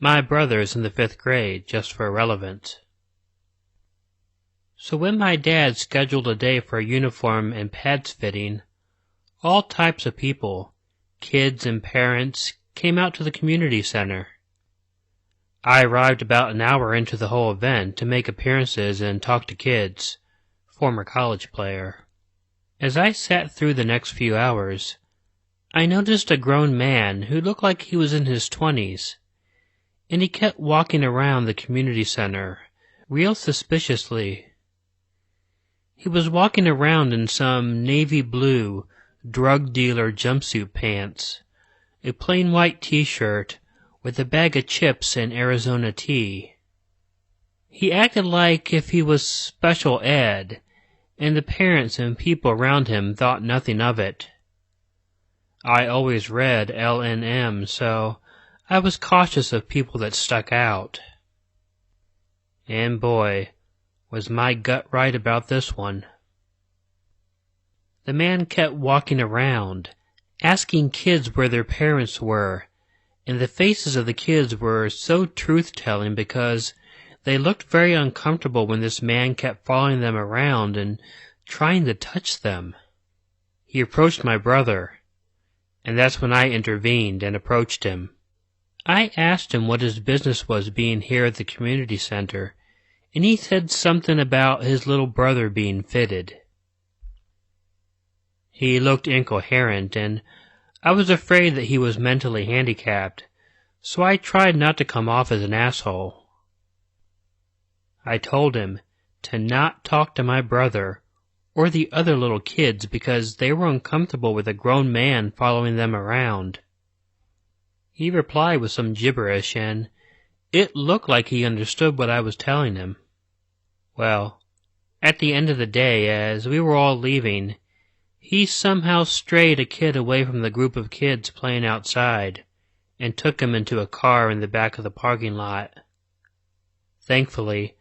My brother's in the 5th grade, just for relevance. So when my dad scheduled a day for a uniform and pads fitting, all types of people, kids and parents, came out to the community center. I arrived about an hour into the whole event to make appearances and talk to kids, former college player. As I sat through the next few hours, I noticed a grown man who looked like he was in his 20s, and he kept walking around the community center, real suspiciously. He was walking around in some navy blue drug dealer jumpsuit pants, a plain white t-shirt with a bag of chips and Arizona tea. He acted like if he was special ed, and the parents and people around him thought nothing of it. I always read L&M, so I was cautious of people that stuck out. And boy, was my gut right about this one. The man kept walking around, asking kids where their parents were, and the faces of the kids were so truth-telling because they looked very uncomfortable when this man kept following them around and trying to touch them. He approached my brother, and that's when I intervened and approached him. I asked him what his business was being here at the community center, and he said something about his little brother being fitted. He looked incoherent, and I was afraid that he was mentally handicapped, so I tried not to come off as an asshole. I told him to not talk to my brother or the other little kids because they were uncomfortable with a grown man following them around. He replied with some gibberish, and it looked like he understood what I was telling him. Well, at the end of the day, as we were all leaving, he somehow strayed a kid away from the group of kids playing outside and took him into a car in the back of the parking lot. Thankfully,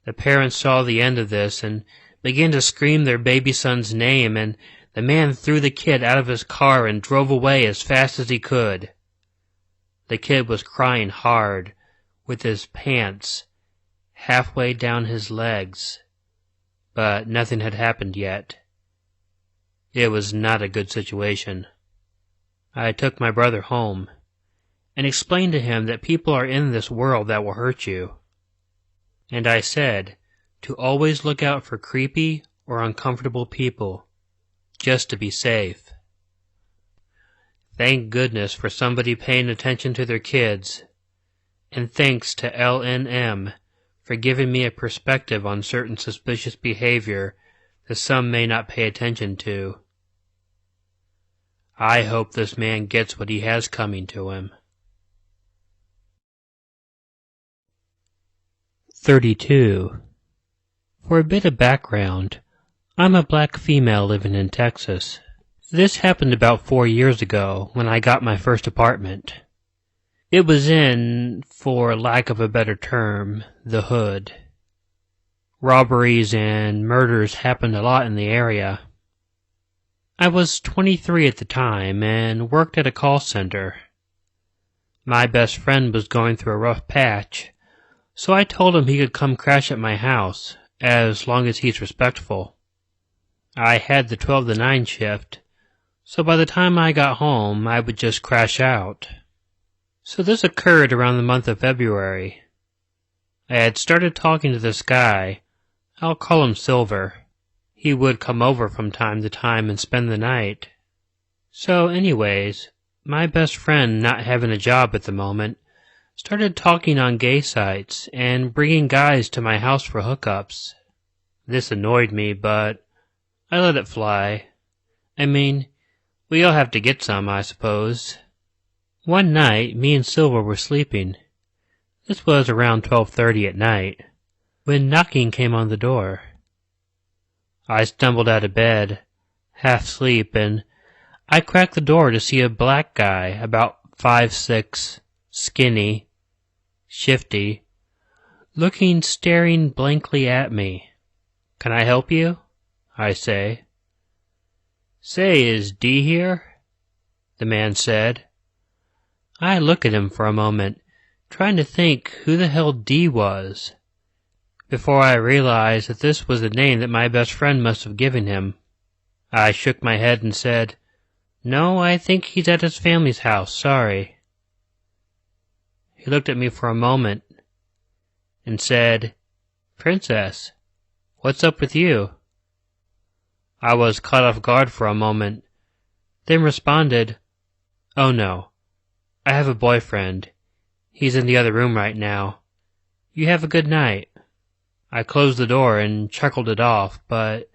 the parents saw the end of this and began to scream their baby son's name, and the man threw the kid out of his car and drove away as fast as he could. The kid was crying hard, with his pants halfway down his legs, but nothing had happened yet. It was not a good situation. I took my brother home and explained to him that people are in this world that will hurt you. And I said to always look out for creepy or uncomfortable people, just to be safe. Thank goodness for somebody paying attention to their kids, and thanks to L&M for giving me a perspective on certain suspicious behavior that some may not pay attention to. I hope this man gets what he has coming to him. 32. For a bit of background, I'm a black female living in Texas. This happened about 4 years ago when I got my first apartment. It was in, for lack of a better term, the hood. Robberies and murders happened a lot in the area. I was 23 at the time and worked at a call center. My best friend was going through a rough patch, so I told him he could come crash at my house, as long as he's respectful. I had the 12 to 9 shift, so by the time I got home, I would just crash out. So this occurred around the month of February. I had started talking to this guy. I'll call him Silver. He would come over from time to time and spend the night. So anyways, my best friend, not having a job at the moment, started talking on gay sites and bringing guys to my house for hookups. This annoyed me, but I let it fly. I mean, we all have to get some, I suppose. One night, me and Silver were sleeping. This was around 12:30 at night, when knocking came on the door. I stumbled out of bed, half asleep, and I cracked the door to see a black guy, about 5'6", skinny, shifty, staring blankly at me. "Can I help you?" I say. "Say, is D here?" the man said. I look at him for a moment, trying to think who the hell D was, before I realized that this was the name that my best friend must have given him. I shook my head and said, "No, I think he's at his family's house, sorry." He looked at me for a moment and said, "Princess, what's up with you?" I was caught off guard for a moment, then responded, "Oh no, I have a boyfriend. He's in the other room right now. You have a good night." I closed the door and chuckled it off, but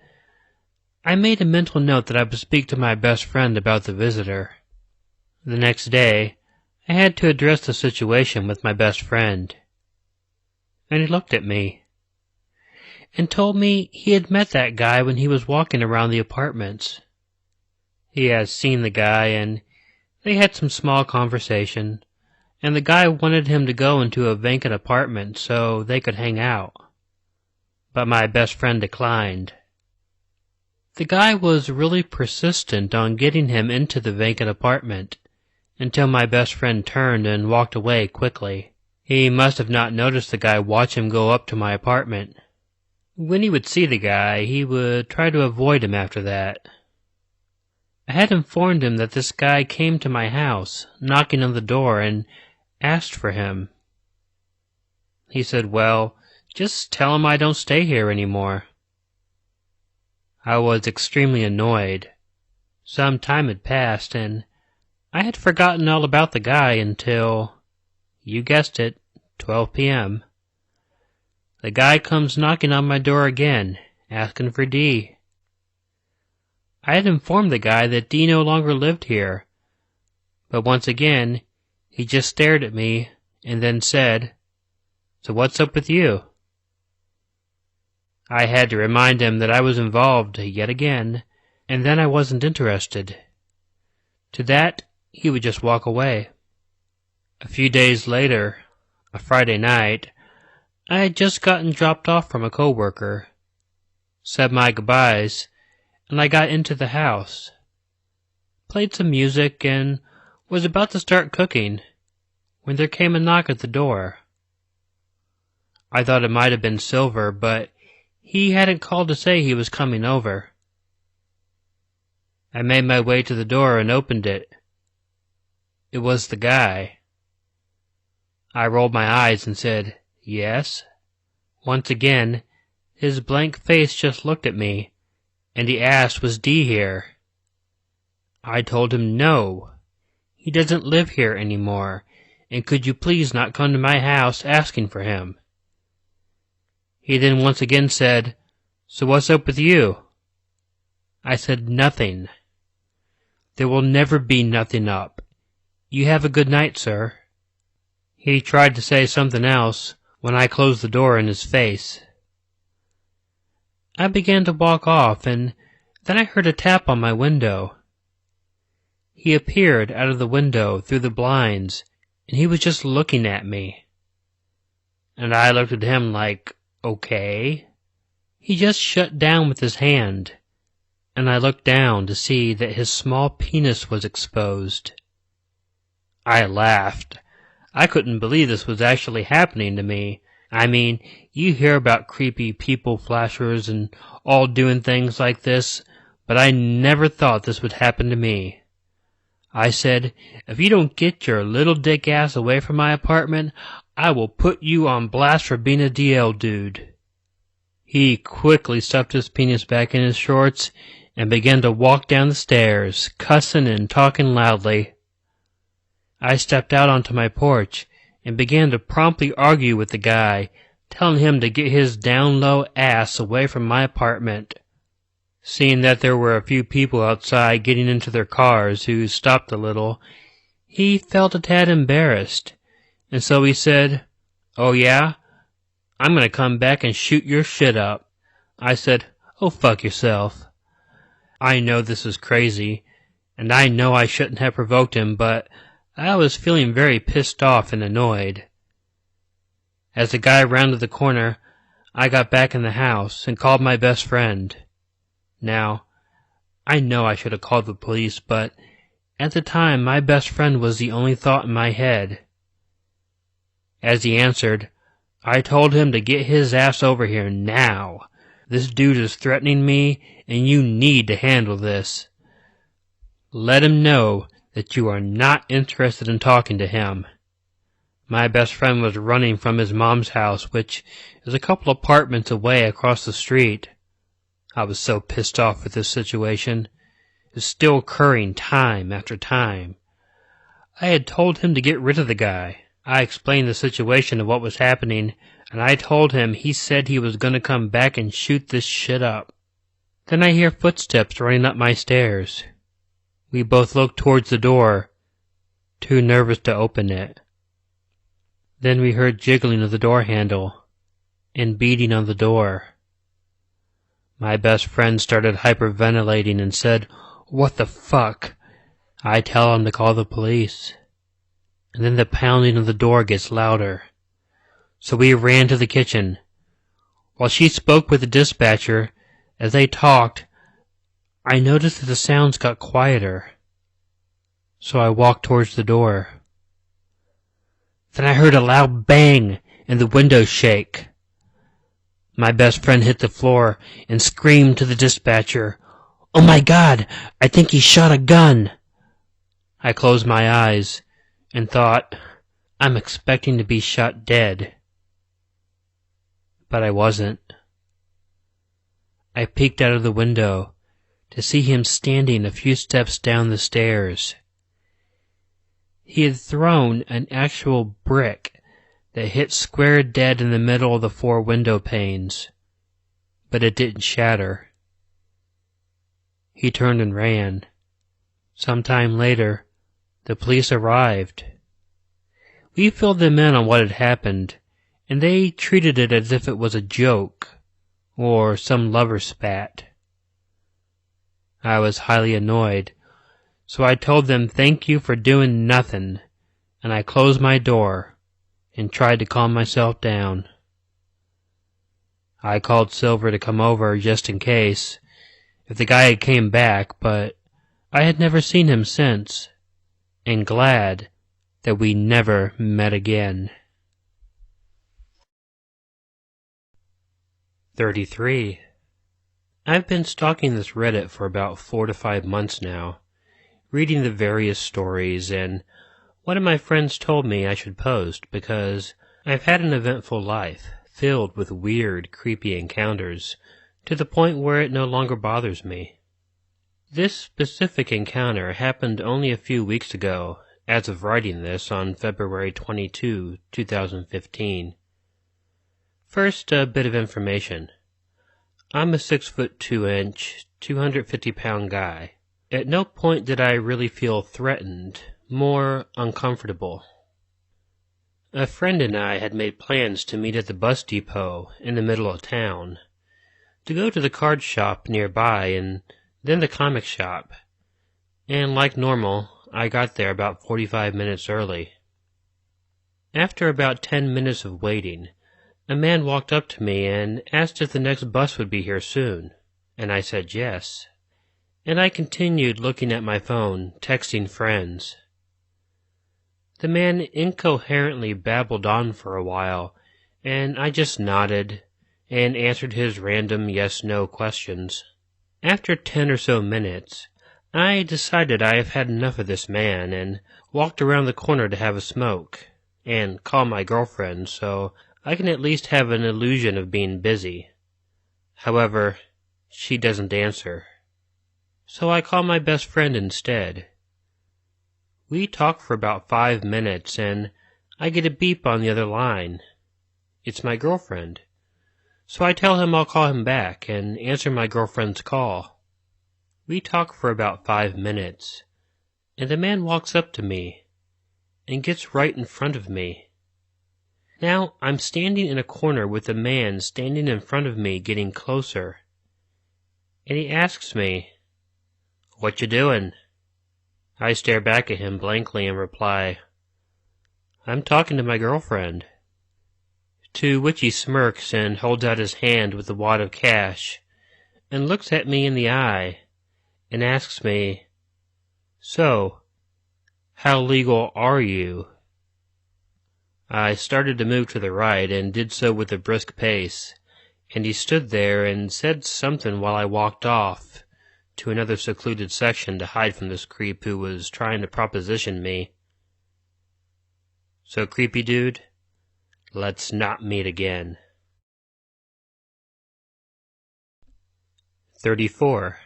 I made a mental note that I would speak to my best friend about the visitor. The next day, I had to address the situation with my best friend. And he looked at me and told me he had met that guy when he was walking around the apartments. He had seen the guy and they had some small conversation, and the guy wanted him to go into a vacant apartment so they could hang out. But my best friend declined. The guy was really persistent on getting him into the vacant apartment until my best friend turned and walked away quickly. He must have not noticed the guy watch him go up to my apartment. When he would see the guy, he would try to avoid him after that. I had informed him that this guy came to my house, knocking on the door, and asked for him. He said, "Well, just tell him I don't stay here anymore." I was extremely annoyed. Some time had passed, and I had forgotten all about the guy until, you guessed it, 12 p.m. The guy comes knocking on my door again, asking for D. I had informed the guy that D no longer lived here, but once again, he just stared at me and then said, "So what's up with you?" I had to remind him that I was involved yet again, and then I wasn't interested. To that, he would just walk away. A few days later, a Friday night, I had just gotten dropped off from a coworker, said my goodbyes, and I got into the house, played some music, and was about to start cooking when there came a knock at the door. I thought it might have been Silver, but he hadn't called to say he was coming over. I made my way to the door and opened it. It was the guy. I rolled my eyes and said, "Yes?" Once again, his blank face just looked at me, and he asked, "Was D here?" I told him no. He doesn't live here anymore, and could you please not come to my house asking for him? He then once again said, "So what's up with you?" I said, "Nothing." "There will never be nothing up. You have a good night, sir." He tried to say something else when I closed the door in his face. I began to walk off, and then I heard a tap on my window. He appeared out of the window through the blinds, and he was just looking at me. And I looked at him like, okay. He just shut down with his hand, and I looked down to see that his small penis was exposed. I laughed. I couldn't believe this was actually happening to me. I mean, you hear about creepy people flashers and all doing things like this, but I never thought this would happen to me. I said, "If you don't get your little dick ass away from my apartment, I will put you on blast for being a DL dude." He quickly stuffed his penis back in his shorts and began to walk down the stairs, cussing and talking loudly. I stepped out onto my porch and began to promptly argue with the guy, telling him to get his down-low ass away from my apartment. Seeing that there were a few people outside getting into their cars who stopped a little, he felt a tad embarrassed, and so he said, "Oh yeah? I'm gonna come back and shoot your shit up." I said, "Oh, fuck yourself." I know this is crazy, and I know I shouldn't have provoked him, but I was feeling very pissed off and annoyed. As the guy rounded the corner, I got back in the house and called my best friend. Now, I know I should have called the police, but at the time my best friend was the only thought in my head. as he answered, "I told him to get his ass over here now. This dude is threatening me, and you need to handle this. Let him know that you are not interested in talking to him." My best friend was running from his mom's house, which is a couple apartments away across the street. I was so pissed off with this situation. It's still occurring time after time. I had told him to get rid of the guy. I explained the situation of what was happening, and I told him he said he was going to come back and shoot this shit up. Then I hear footsteps running up my stairs. We both look towards the door, too nervous to open it. Then we heard jiggling of the door handle and beating on the door. My best friend started hyperventilating and said, "What the fuck?" I tell him to call the police. And then the pounding of the door gets louder. So we ran to the kitchen. While she spoke with the dispatcher, as they talked, I noticed that the sounds got quieter. So I walked towards the door. Then I heard a loud bang and the window shake. My best friend hit the floor and screamed to the dispatcher, "Oh my God, I think he shot a gun." I closed my eyes and thought, I'm expecting to be shot dead. But I wasn't. I peeked out of the window to see him standing a few steps down the stairs. He had thrown an actual brick that hit square dead in the middle of the 4 window panes, but it didn't shatter. He turned and ran. Some time later, the police arrived. We filled them in on what had happened, and they treated it as if it was a joke, or some lover spat. I was highly annoyed, so I told them thank you for doing nothing, and I closed my door and tried to calm myself down. I called Silver to come over just in case, if the guy had came back, but I had never seen him since, and glad that we never met again. 33. I've been stalking this Reddit for about 4 to 5 months now, reading the various stories, and one of my friends told me I should post because I've had an eventful life filled with weird, creepy encounters to the point where it no longer bothers me. This specific encounter happened only a few weeks ago, as of writing this on February 22, 2015. First, a bit of information. I'm a 6'2", 250-pound guy. At no point did I really feel threatened, more uncomfortable. A friend and I had made plans to meet at the bus depot in the middle of town, to go to the card shop nearby and then the comic shop, and like normal, I got there about 45 minutes early. After about 10 minutes of waiting, a man walked up to me and asked if the next bus would be here soon, and I said yes. And I continued looking at my phone, texting friends. The man incoherently babbled on for a while, and I just nodded and answered his random yes-no questions. After 10 or so minutes, I decided I have had enough of this man and walked around the corner to have a smoke and call my girlfriend so I can at least have an illusion of being busy. However, she doesn't answer. So I call my best friend instead. We talk for about 5 minutes and I get a beep on the other line. It's my girlfriend. So I tell him I'll call him back and answer my girlfriend's call. We talk for about 5 minutes, and the man walks up to me and gets right in front of me. Now I'm standing in a corner with the man standing in front of me getting closer, and he asks me, "What you doing?" I stare back at him blankly and reply, "I'm talking to my girlfriend." To which he smirks and holds out his hand with the wad of cash, and looks at me in the eye, and asks me, "So, how legal are you?" I started to move to the right and did so with a brisk pace, and he stood there and said something while I walked off to another secluded section to hide from this creep who was trying to proposition me. So creepy dude, let's not meet again. 34.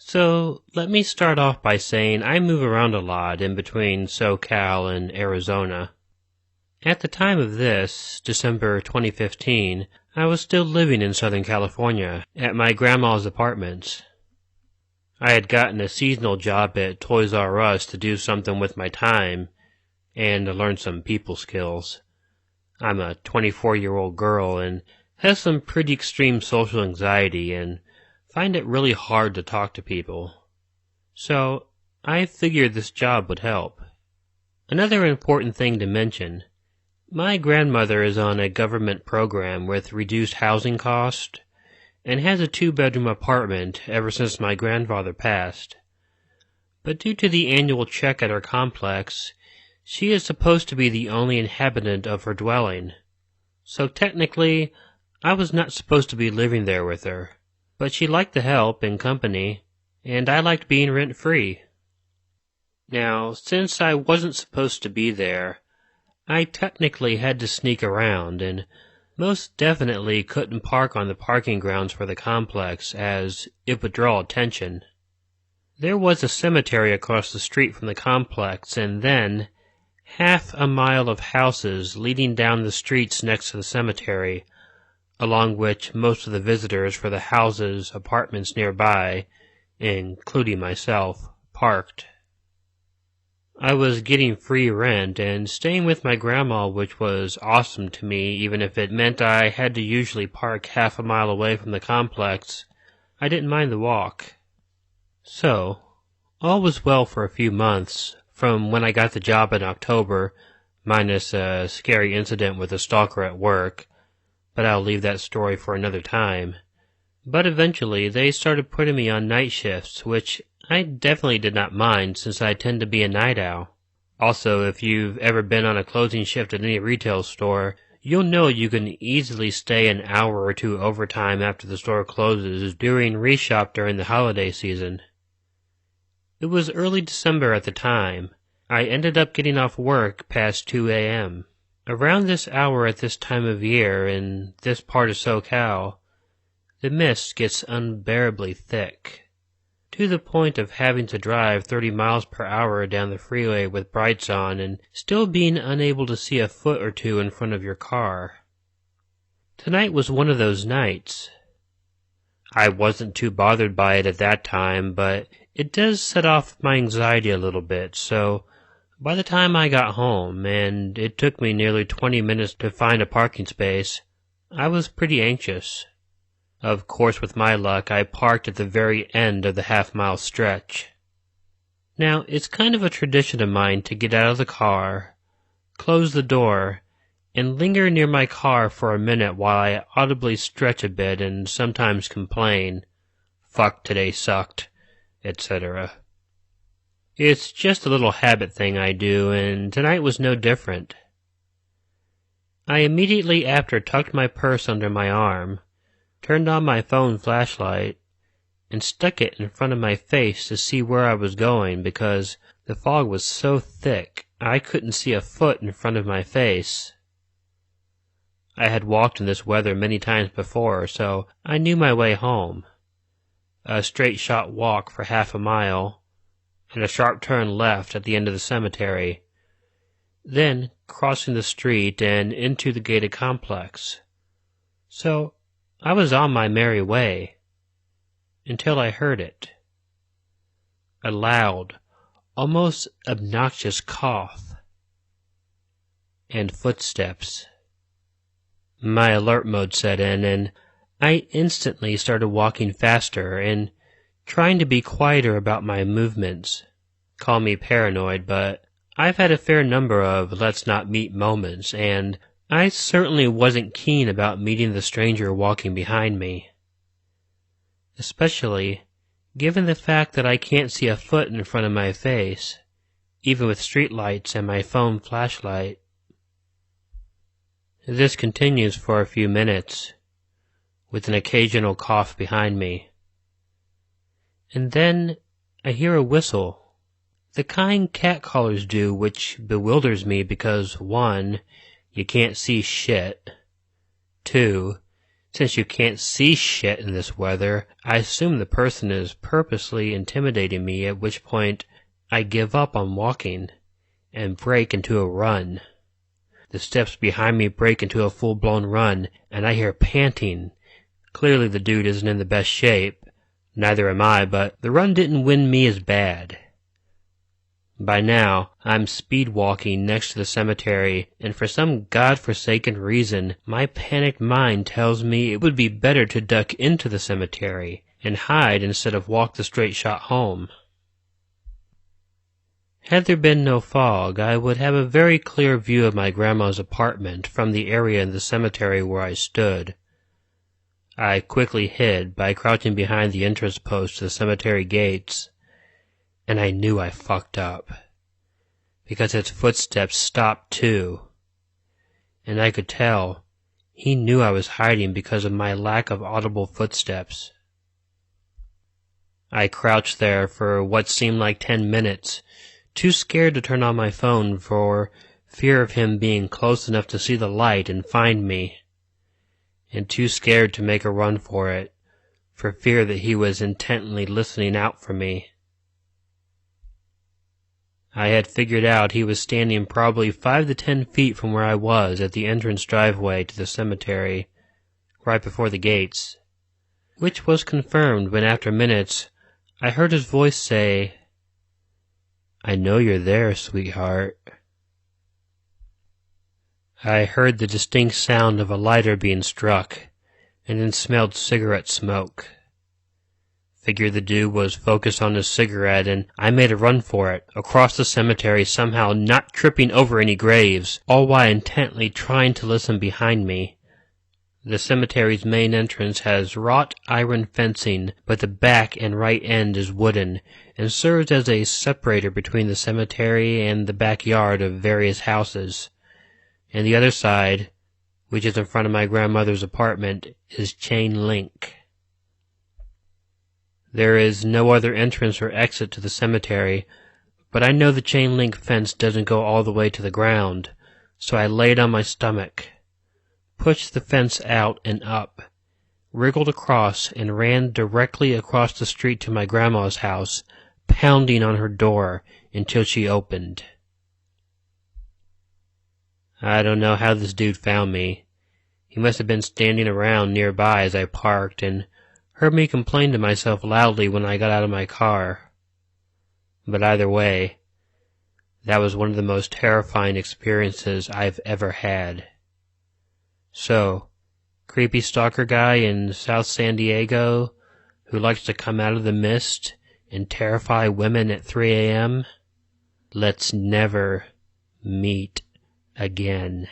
So, let me start off by saying I move around a lot in between SoCal and Arizona. At the time of this, December 2015, I was still living in Southern California at my grandma's apartments. I had gotten a seasonal job at Toys R Us to do something with my time and to learn some people skills. I'm a 24-year-old girl and have some pretty extreme social anxiety and find it really hard to talk to people. So, I figured this job would help. Another important thing to mention, my grandmother is on a government program with reduced housing cost and has a 2-bedroom apartment ever since my grandfather passed. But due to the annual check at her complex, she is supposed to be the only inhabitant of her dwelling. So technically, I was not supposed to be living there with her, but she liked the help and company, and I liked being rent-free. Now, since I wasn't supposed to be there, I technically had to sneak around, and most definitely couldn't park on the parking grounds for the complex, as it would draw attention. There was a cemetery across the street from the complex, and then half a mile of houses leading down the streets next to the cemetery, along which most of the visitors for the houses, apartments nearby, including myself, parked. I was getting free rent and staying with my grandma, which was awesome to me, even if it meant I had to usually park half a mile away from the complex. I didn't mind the walk. So, all was well for a few months, from when I got the job in October, minus a scary incident with a stalker at work, but I'll leave that story for another time. But eventually they started putting me on night shifts, which I definitely did not mind since I tend to be a night owl. Also, if you've ever been on a closing shift at any retail store, you'll know you can easily stay an hour or two overtime after the store closes during reshop during the holiday season. It was early December at the time. I ended up getting off work past 2 a.m. Around this hour at this time of year in this part of SoCal, the mist gets unbearably thick, to the point of having to drive 30 miles per hour down the freeway with brights on and still being unable to see a foot or two in front of your car. Tonight was one of those nights. I wasn't too bothered by it at that time, but it does set off my anxiety a little bit, so by the time I got home, and it took me nearly 20 minutes to find a parking space, I was pretty anxious. Of course, with my luck, I parked at the very end of the half-mile stretch. Now, it's kind of a tradition of mine to get out of the car, close the door, and linger near my car for a minute while I audibly stretch a bit and sometimes complain, "Fuck, today sucked," etc. It's just a little habit thing I do, and tonight was no different. I immediately after tucked my purse under my arm, turned on my phone flashlight, and stuck it in front of my face to see where I was going because the fog was so thick I couldn't see a foot in front of my face. I had walked in this weather many times before, so I knew my way home. A straight shot walk for half a mile, and a sharp turn left at the end of the cemetery, then crossing the street and into the gated complex. So I was on my merry way, until I heard it. A loud, almost obnoxious cough, and footsteps. My alert mode set in, and I instantly started walking faster and trying to be quieter about my movements. Call me paranoid, but I've had a fair number of let's not meet moments, and I certainly wasn't keen about meeting the stranger walking behind me. Especially given the fact that I can't see a foot in front of my face, even with streetlights and my phone flashlight. This continues for a few minutes, with an occasional cough behind me. And then I hear a whistle, the kind cat callers do, which bewilders me because 1, you can't see shit. 2, since you can't see shit in this weather, I assume the person is purposely intimidating me, at which point I give up on walking and break into a run. The steps behind me break into a full-blown run, and I hear panting. Clearly the dude isn't in the best shape. Neither am I, but the run didn't win me as bad. By now, I'm speed-walking next to the cemetery, and for some godforsaken reason, my panicked mind tells me it would be better to duck into the cemetery and hide instead of walk the straight shot home. Had there been no fog, I would have a very clear view of my grandma's apartment from the area in the cemetery where I stood. I quickly hid by crouching behind the entrance post to the cemetery gates, and I knew I fucked up, because his footsteps stopped too, and I could tell he knew I was hiding because of my lack of audible footsteps. I crouched there for what seemed like 10 minutes, too scared to turn on my phone for fear of him being close enough to see the light and find me, and too scared to make a run for it, for fear that he was intently listening out for me. I had figured out he was standing probably 5 to 10 feet from where I was at the entrance driveway to the cemetery, right before the gates, which was confirmed when after minutes I heard his voice say, "I know you're there, sweetheart." I heard the distinct sound of a lighter being struck, and then smelled cigarette smoke. Figured the dude was focused on his cigarette, and I made a run for it, across the cemetery, somehow not tripping over any graves, all while intently trying to listen behind me. The cemetery's main entrance has wrought iron fencing, but the back and right end is wooden, and serves as a separator between the cemetery and the backyard of various houses. And the other side, which is in front of my grandmother's apartment, is chain link. There is no other entrance or exit to the cemetery, but I know the chain link fence doesn't go all the way to the ground, so I laid on my stomach, pushed the fence out and up, wriggled across, and ran directly across the street to my grandma's house, pounding on her door until she opened. I don't know how this dude found me. He must have been standing around nearby as I parked and heard me complain to myself loudly when I got out of my car. But either way, that was one of the most terrifying experiences I've ever had. So, creepy stalker guy in South San Diego who likes to come out of the mist and terrify women at 3 a.m., let's never meet again.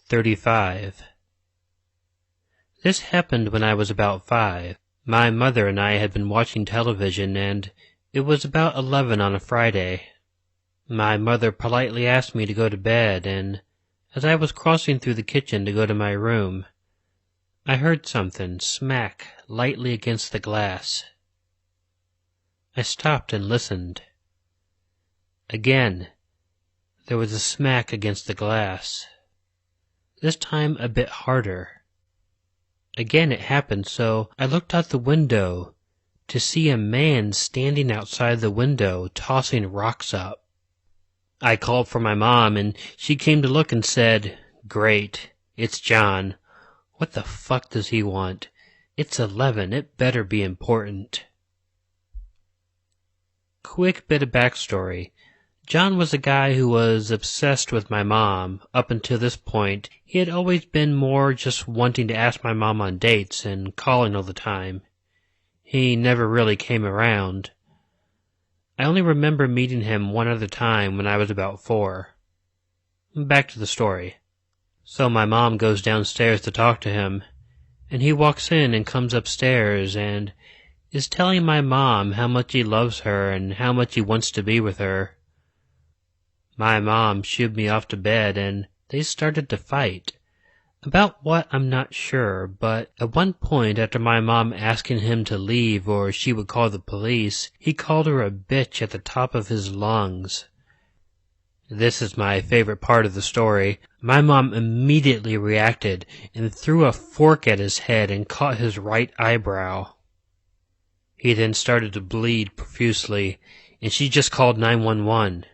"35. This happened when I was about 5. My mother and I had been watching television, and it was about 11 on a Friday. My mother politely asked me to go to bed, and as I was crossing through the kitchen to go to my room, I heard something smack lightly against the glass. I stopped and listened. Again, there was a smack against the glass. This time a bit harder. Again it happened, so I looked out the window to see a man standing outside the window tossing rocks up. I called for my mom, and she came to look and said, "Great, it's John. What the fuck does he want? It's 11, it better be important." Quick bit of backstory. John was a guy who was obsessed with my mom. Up until this point, he had always been more just wanting to ask my mom on dates and calling all the time. He never really came around. I only remember meeting him one other time when I was about 4. Back to the story. So my mom goes downstairs to talk to him, and he walks in and comes upstairs and is telling my mom how much he loves her and how much he wants to be with her. My mom shooed me off to bed and they started to fight. About what, I'm not sure, but at one point after my mom asking him to leave or she would call the police, he called her a bitch at the top of his lungs. This is my favorite part of the story. My mom immediately reacted and threw a fork at his head and caught his right eyebrow. He then started to bleed profusely, and she just called 911.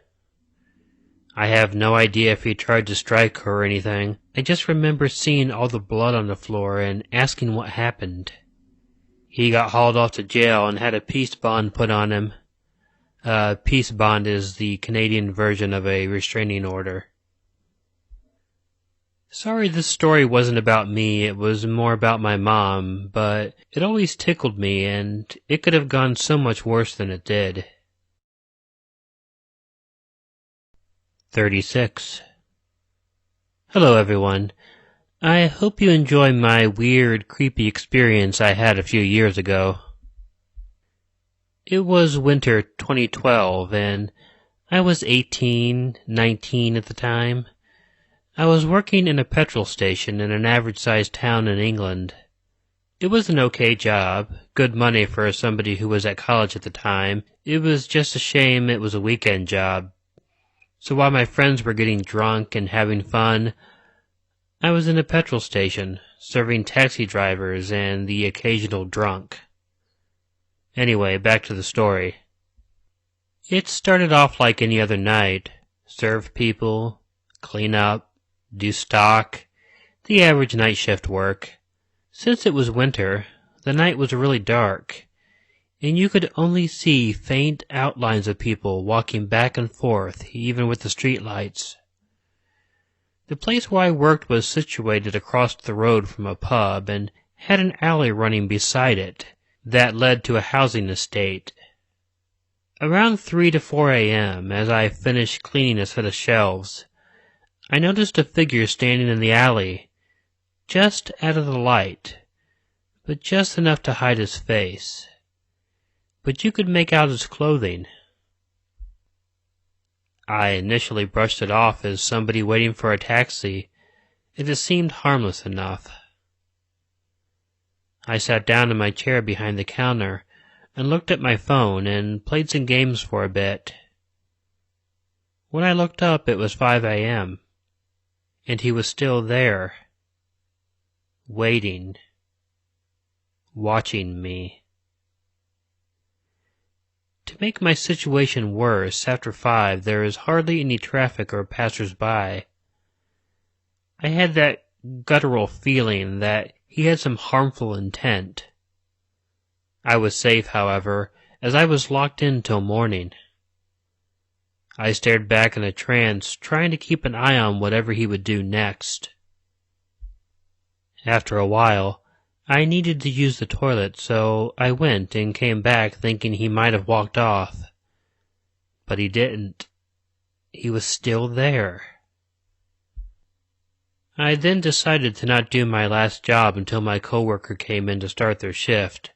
I have no idea if he tried to strike her or anything. I just remember seeing all the blood on the floor and asking what happened. He got hauled off to jail and had a peace bond put on him. Peace bond is the Canadian version of a restraining order. Sorry this story wasn't about me, it was more about my mom, but it always tickled me and it could have gone so much worse than it did. 36. Hello everyone. I hope you enjoy my weird, creepy experience I had a few years ago. It was winter 2012 and I was 18, 19 at the time. I was working in a petrol station in an average-sized town in England. It was an okay job, good money for somebody who was at college at the time. It was just a shame it was a weekend job. So while my friends were getting drunk and having fun, I was in a petrol station, serving taxi drivers and the occasional drunk. Anyway, back to the story. It started off like any other night. Serve people, clean up, do stock, the average night shift work. Since it was winter, the night was really dark, and you could only see faint outlines of people walking back and forth, even with the street lights. The place where I worked was situated across the road from a pub and had an alley running beside it that led to a housing estate. Around 3 to 4 a.m., as I finished cleaning a set of shelves, I noticed a figure standing in the alley, just out of the light, but just enough to hide his face. But you could make out his clothing. I initially brushed it off as somebody waiting for a taxi, and it seemed harmless enough. I sat down in my chair behind the counter and looked at my phone and played some games for a bit. When I looked up, it was 5 a.m., and he was still there, waiting, watching me. To make my situation worse, after 5 there is hardly any traffic or passers-by. I had that guttural feeling that he had some harmful intent. I was safe, however, as I was locked in till morning. I stared back in a trance, trying to keep an eye on whatever he would do next. After a while, I needed to use the toilet, so I went and came back thinking he might have walked off. But he didn't. He was still there. I then decided to not do my last job until my coworker came in to start their shift,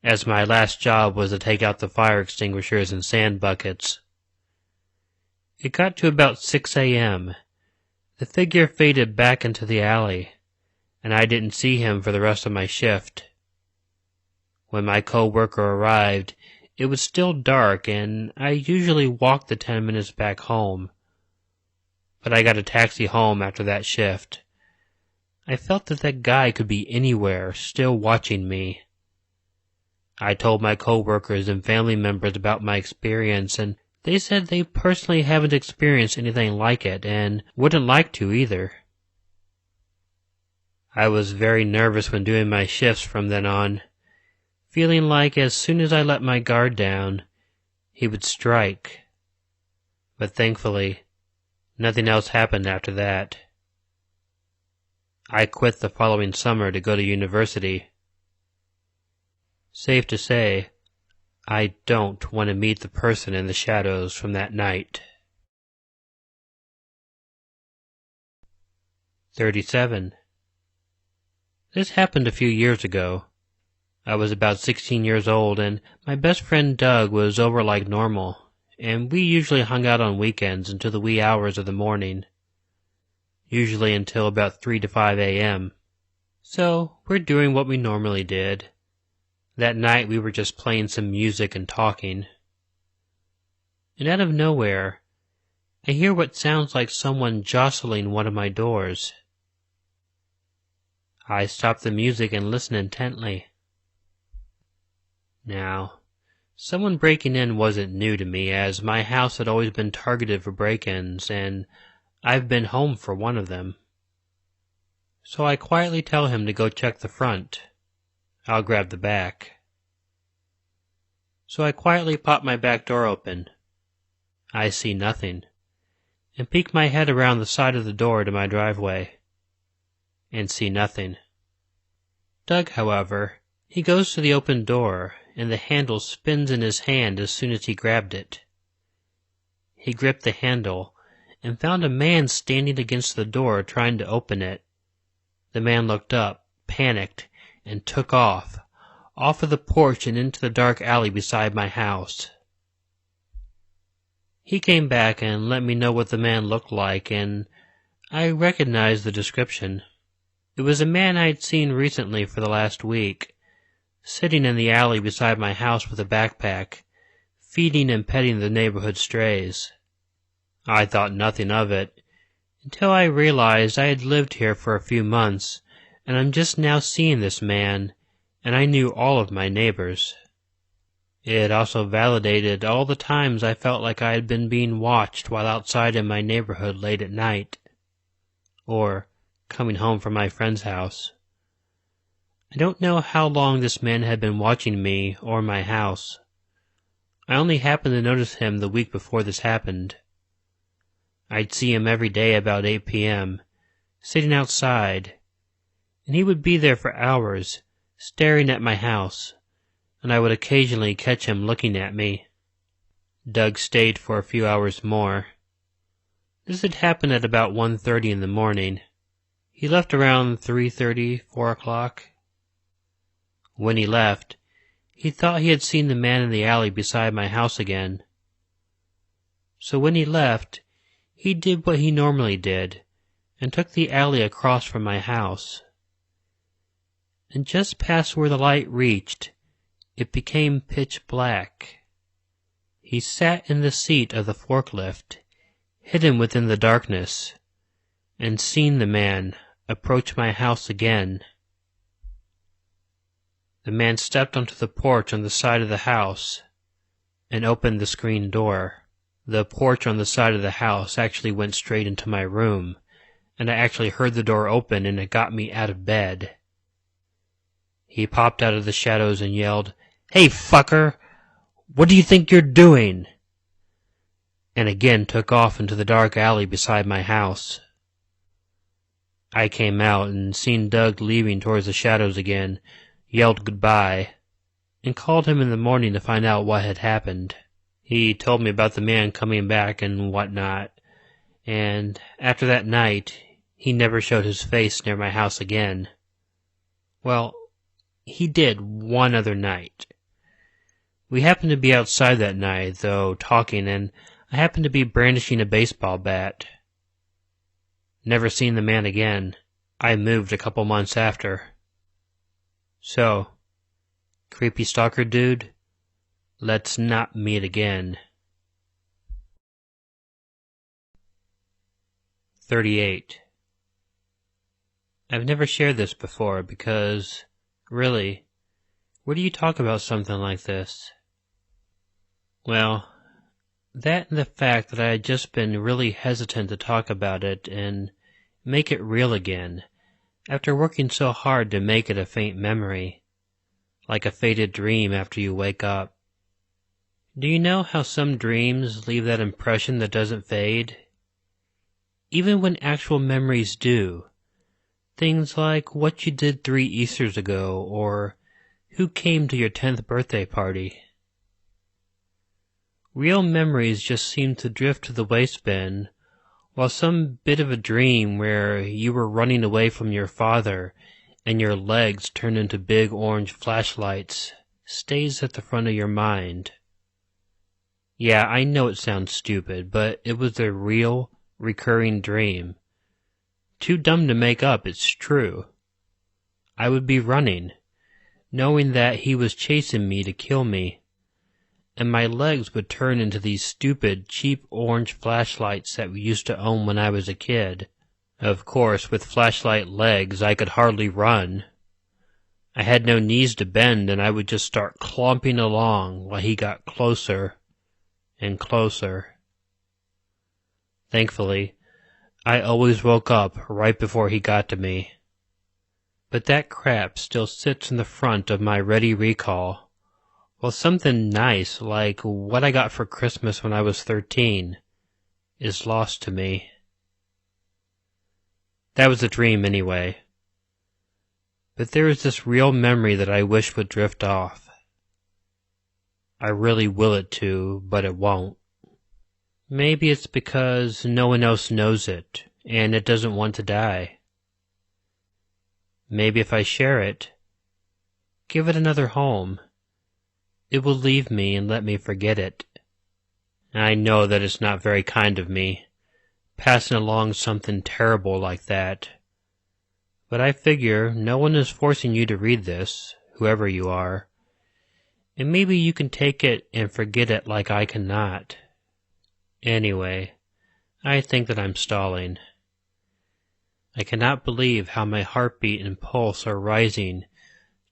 as my last job was to take out the fire extinguishers and sand buckets. It got to about 6 a.m. The figure faded back into the alley, and I didn't see him for the rest of my shift. When my coworker arrived, it was still dark, and I usually walked the 10 minutes back home. But I got a taxi home after that shift. I felt that guy could be anywhere, still watching me. I told my coworkers and family members about my experience, and they said they personally haven't experienced anything like it, and wouldn't like to either. I was very nervous when doing my shifts from then on, feeling like as soon as I let my guard down, he would strike. But thankfully, nothing else happened after that. I quit the following summer to go to university. Safe to say, I don't want to meet the person in the shadows from that night. 37. This happened a few years ago. I was about 16 years old, and my best friend Doug was over like normal. and we usually hung out on weekends until the wee hours of the morning, usually until about 3 to 5 a.m. So we're doing what we normally did. That night we were just playing some music and talking. And out of nowhere, I hear what sounds like someone jostling one of my doors. I stop the music and listen intently. Now, someone breaking in wasn't new to me, as my house had always been targeted for break-ins, and I've been home for one of them. So I quietly tell him to go check the front. I'll grab the back. So I quietly pop my back door open. I see nothing, and peek my head around the side of the door to my driveway, and see nothing. Doug, however, he goes to the open door, and the handle spins in his hand as soon as he grabbed it. He gripped the handle, and found a man standing against the door trying to open it. The man looked up, panicked, and took off of the porch and into the dark alley beside my house. He came back and let me know what the man looked like, and I recognized the description. It was a man I'd seen recently for the last week, sitting in the alley beside my house with a backpack, feeding and petting the neighborhood strays. I thought nothing of it, until I realized I had lived here for a few months, and I'm just now seeing this man, and I knew all of my neighbors. It also validated all the times I felt like I had been being watched while outside in my neighborhood late at night, or coming home from my friend's house. I don't know how long this man had been watching me or my house. I only happened to notice him the week before this happened. I'd see him every day about 8 p.m., sitting outside, and he would be there for hours, staring at my house, and I would occasionally catch him looking at me. Doug stayed for a few hours more. This had happened at about 1:30 in the morning. He left around 3:30, 4 o'clock. When he left, he thought he had seen the man in the alley beside my house again. So when he left, he did what he normally did, and took the alley across from my house. And just past where the light reached, it became pitch black. He sat in the seat of the forklift, hidden within the darkness, and seen the man approach my house again. The man stepped onto the porch on the side of the house and opened the screen door. The porch on the side of the house actually went straight into my room, and I actually heard the door open, and it got me out of bed. He popped out of the shadows and yelled, "Hey, fucker! What do you think you're doing?" And again took off into the dark alley beside my house. I came out and seen Doug leaving towards the shadows again, yelled goodbye, and called him in the morning to find out what had happened. He told me about the man coming back and whatnot, and after that night, he never showed his face near my house again. Well, he did one other night. We happened to be outside that night, though, talking, and I happened to be brandishing a baseball bat. Never seen the man again. I moved a couple months after. So, creepy stalker dude, let's not meet again. 38. I've never shared this before because, really, where do you talk about something like this? Well, that and the fact that I had just been really hesitant to talk about it and make it real again, after working so hard to make it a faint memory, like a faded dream after you wake up. Do you know how some dreams leave that impression that doesn't fade? Even when actual memories do. Things like what you did 3 Easters ago, or who came to your 10th birthday party. Real memories just seem to drift to the waste bin, while some bit of a dream where you were running away from your father and your legs turned into big orange flashlights stays at the front of your mind. Yeah, I know it sounds stupid, but it was a real, recurring dream. Too dumb to make up, it's true. I would be running, knowing that he was chasing me to kill me, and my legs would turn into these stupid, cheap orange flashlights that we used to own when I was a kid. Of course, with flashlight legs, I could hardly run. I had no knees to bend, and I would just start clomping along while he got closer and closer. Thankfully, I always woke up right before he got to me. But that crap still sits in the front of my ready recall, while something nice, like what I got for Christmas when I was 13, is lost to me. That was a dream anyway. But there is this real memory that I wish would drift off. I really will it to, but it won't. Maybe it's because no one else knows it, and it doesn't want to die. Maybe if I share it, give it another home, it will leave me and let me forget it. I know that it's not very kind of me, passing along something terrible like that. But I figure no one is forcing you to read this, whoever you are, and maybe you can take it and forget it like I cannot. Anyway, I think that I'm stalling. I cannot believe how my heartbeat and pulse are rising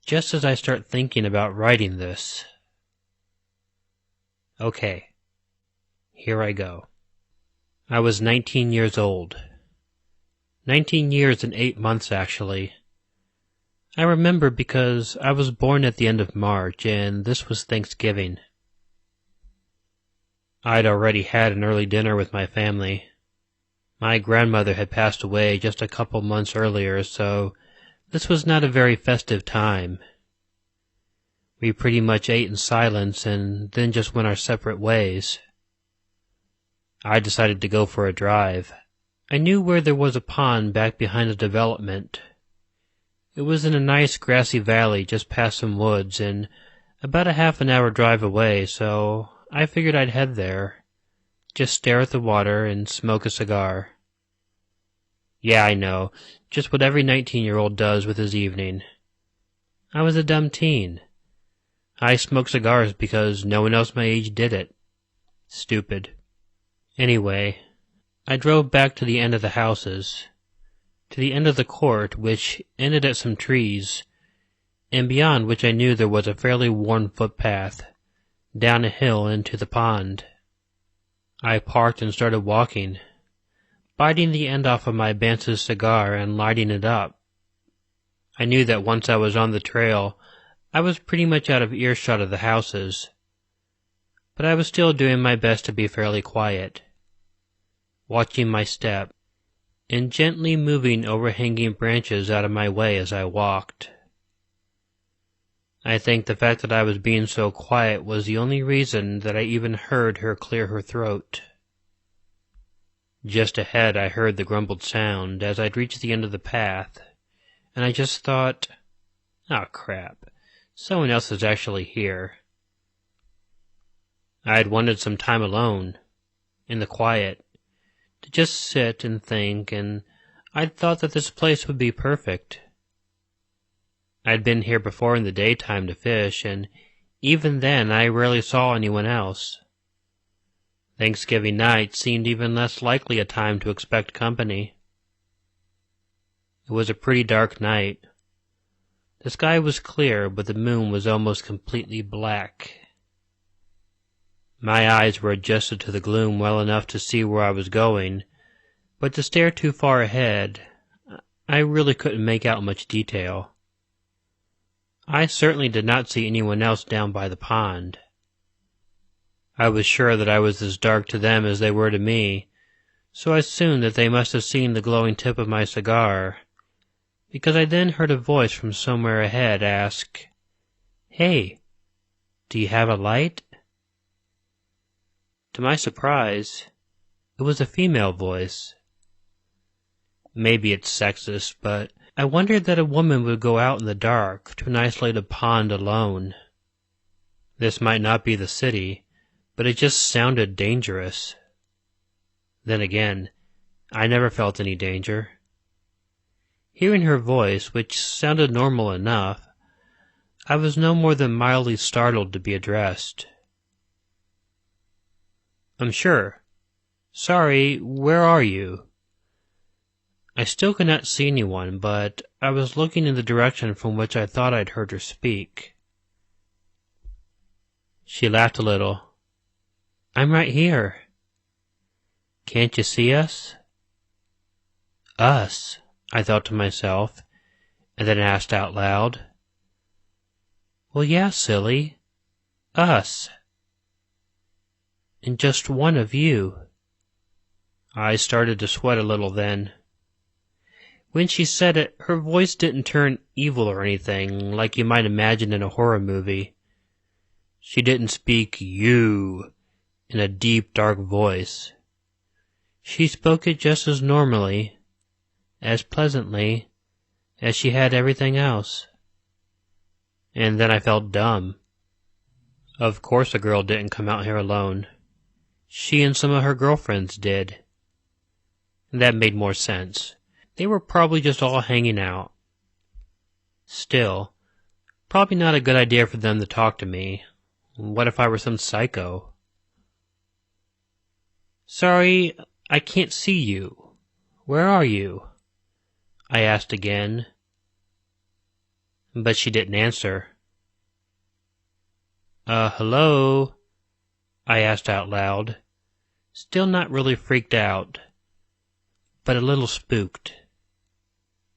just as I start thinking about writing this. Okay, here I go. I was 19 years old. 19 years and 8 months, actually. I remember because I was born at the end of March, and this was Thanksgiving. I'd already had an early dinner with my family. My grandmother had passed away just a couple months earlier, so this was not a very festive time. We pretty much ate in silence and then just went our separate ways. I decided to go for a drive. I knew where there was a pond back behind the development. It was in a nice grassy valley just past some woods and about a half an hour drive away, so I figured I'd head there, just stare at the water and smoke a cigar. Yeah, I know, just what every 19-year-old does with his evening. I was a dumb teen. I smoked cigars because no one else my age did it. Stupid. Anyway, I drove back to the end of the houses, to the end of the court, which ended at some trees, and beyond which I knew there was a fairly worn footpath, down a hill into the pond. I parked and started walking, biting the end off of my Bance's cigar and lighting it up. I knew that once I was on the trail, I was pretty much out of earshot of the houses, but I was still doing my best to be fairly quiet, watching my step, and gently moving overhanging branches out of my way as I walked. I think the fact that I was being so quiet was the only reason that I even heard her clear her throat. Just ahead I heard the grumbled sound as I'd reached the end of the path, and I just thought, oh crap, someone else is actually here. I had wanted some time alone, in the quiet, to just sit and think, and I'd thought that this place would be perfect. I'd been here before in the daytime to fish, and even then I rarely saw anyone else. Thanksgiving night seemed even less likely a time to expect company. It was a pretty dark night. The sky was clear, but the moon was almost completely black. My eyes were adjusted to the gloom well enough to see where I was going, but to stare too far ahead, I really couldn't make out much detail. I certainly did not see anyone else down by the pond. I was sure that I was as dark to them as they were to me, so I assumed that they must have seen the glowing tip of my cigar, because I then heard a voice from somewhere ahead ask, "Hey, do you have a light?" To my surprise, it was a female voice. Maybe it's sexist, but I wondered that a woman would go out in the dark to an isolated pond alone. This might not be the city, but it just sounded dangerous. Then again, I never felt any danger. Hearing her voice, which sounded normal enough, I was no more than mildly startled to be addressed. "I'm sure. Sorry, where are you?" I still could not see anyone, but I was looking in the direction from which I thought I'd heard her speak. She laughed a little. "I'm right here." "Can't you see us?" "Us," I thought to myself, and then asked out loud. "Well, yeah, silly. Us. And just one of you." I started to sweat a little then. When she said it, her voice didn't turn evil or anything, like you might imagine in a horror movie. She didn't speak "you" in a deep, dark voice. She spoke it just as normally, as pleasantly, as she had everything else. And then I felt dumb. Of course a girl didn't come out here alone. She and some of her girlfriends did. That made more sense. They were probably just all hanging out. Still, probably not a good idea for them to talk to me. What if I were some psycho? "Sorry, I can't see you. Where are you?" I asked again. But she didn't answer. Hello?" I asked out loud, still not really freaked out, but a little spooked.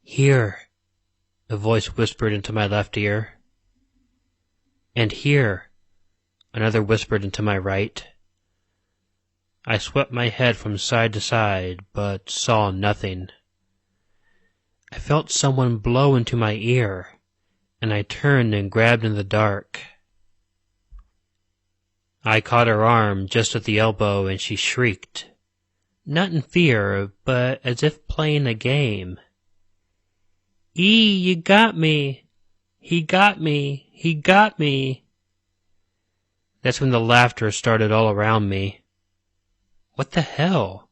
"Here," a voice whispered into my left ear. "And here," another whispered into my right. I swept my head from side to side, but saw nothing. I felt someone blow into my ear, and I turned and grabbed in the dark. I caught her arm just at the elbow, and she shrieked. Not in fear, but as if playing a game. You got me! He got me! He got me!" That's when the laughter started all around me. What the hell?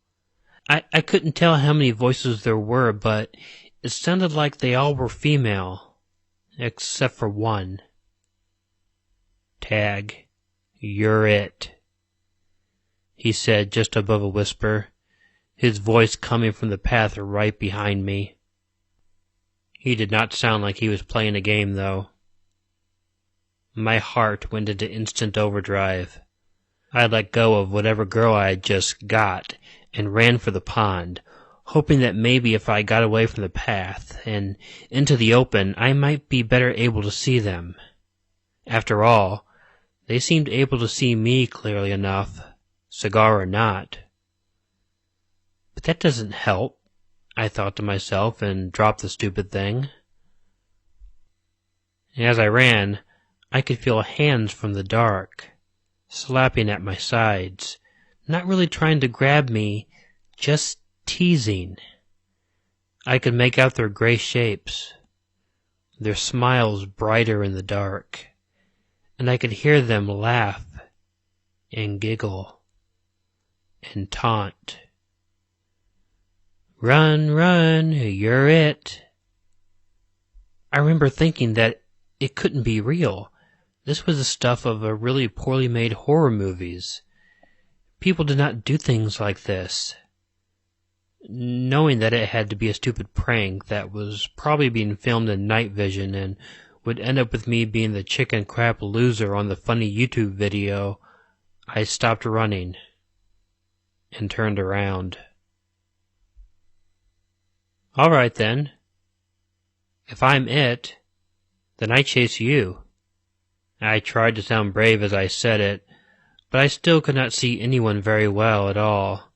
I couldn't tell how many voices there were, but it sounded like they all were female, except for one. "Tag, you're it," he said just above a whisper, his voice coming from the path right behind me. He did not sound like he was playing a game, though. My heart went into instant overdrive. I let go of whatever girl I had just got and ran for the pond, hoping that maybe if I got away from the path and into the open, I might be better able to see them. After all, they seemed able to see me clearly enough, cigar or not. But that doesn't help, I thought to myself, and dropped the stupid thing. As I ran, I could feel hands from the dark, slapping at my sides, not really trying to grab me, just teasing. I could make out their gray shapes, their smiles brighter in the dark, and I could hear them laugh and giggle and taunt. "Run, run, you're it." I remember thinking that it couldn't be real. This was the stuff of a really poorly made horror movies. People did not do things like this. Knowing that it had to be a stupid prank that was probably being filmed in night vision and would end up with me being the chicken crap loser on the funny YouTube video, I stopped running and turned around. "All right then. If I'm it, then I chase you." I tried to sound brave as I said it, but I still could not see anyone very well at all,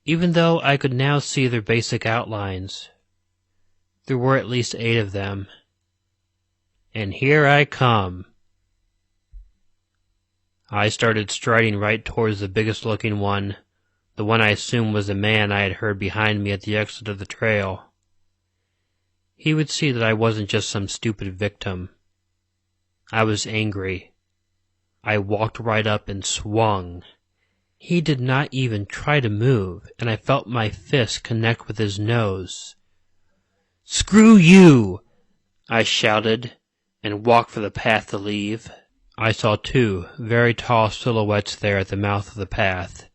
even though I could now see their basic outlines. There were at least 8 of them. And here I come. I started striding right towards the biggest looking one, the one I assumed was the man I had heard behind me at the exit of the trail. He would see that I wasn't just some stupid victim. I was angry. I walked right up and swung, He did not even try to move, and I felt my fist connect with his nose. "Screw you!" I shouted, and walked for the path to leave. I saw two very tall silhouettes there at the mouth of the path,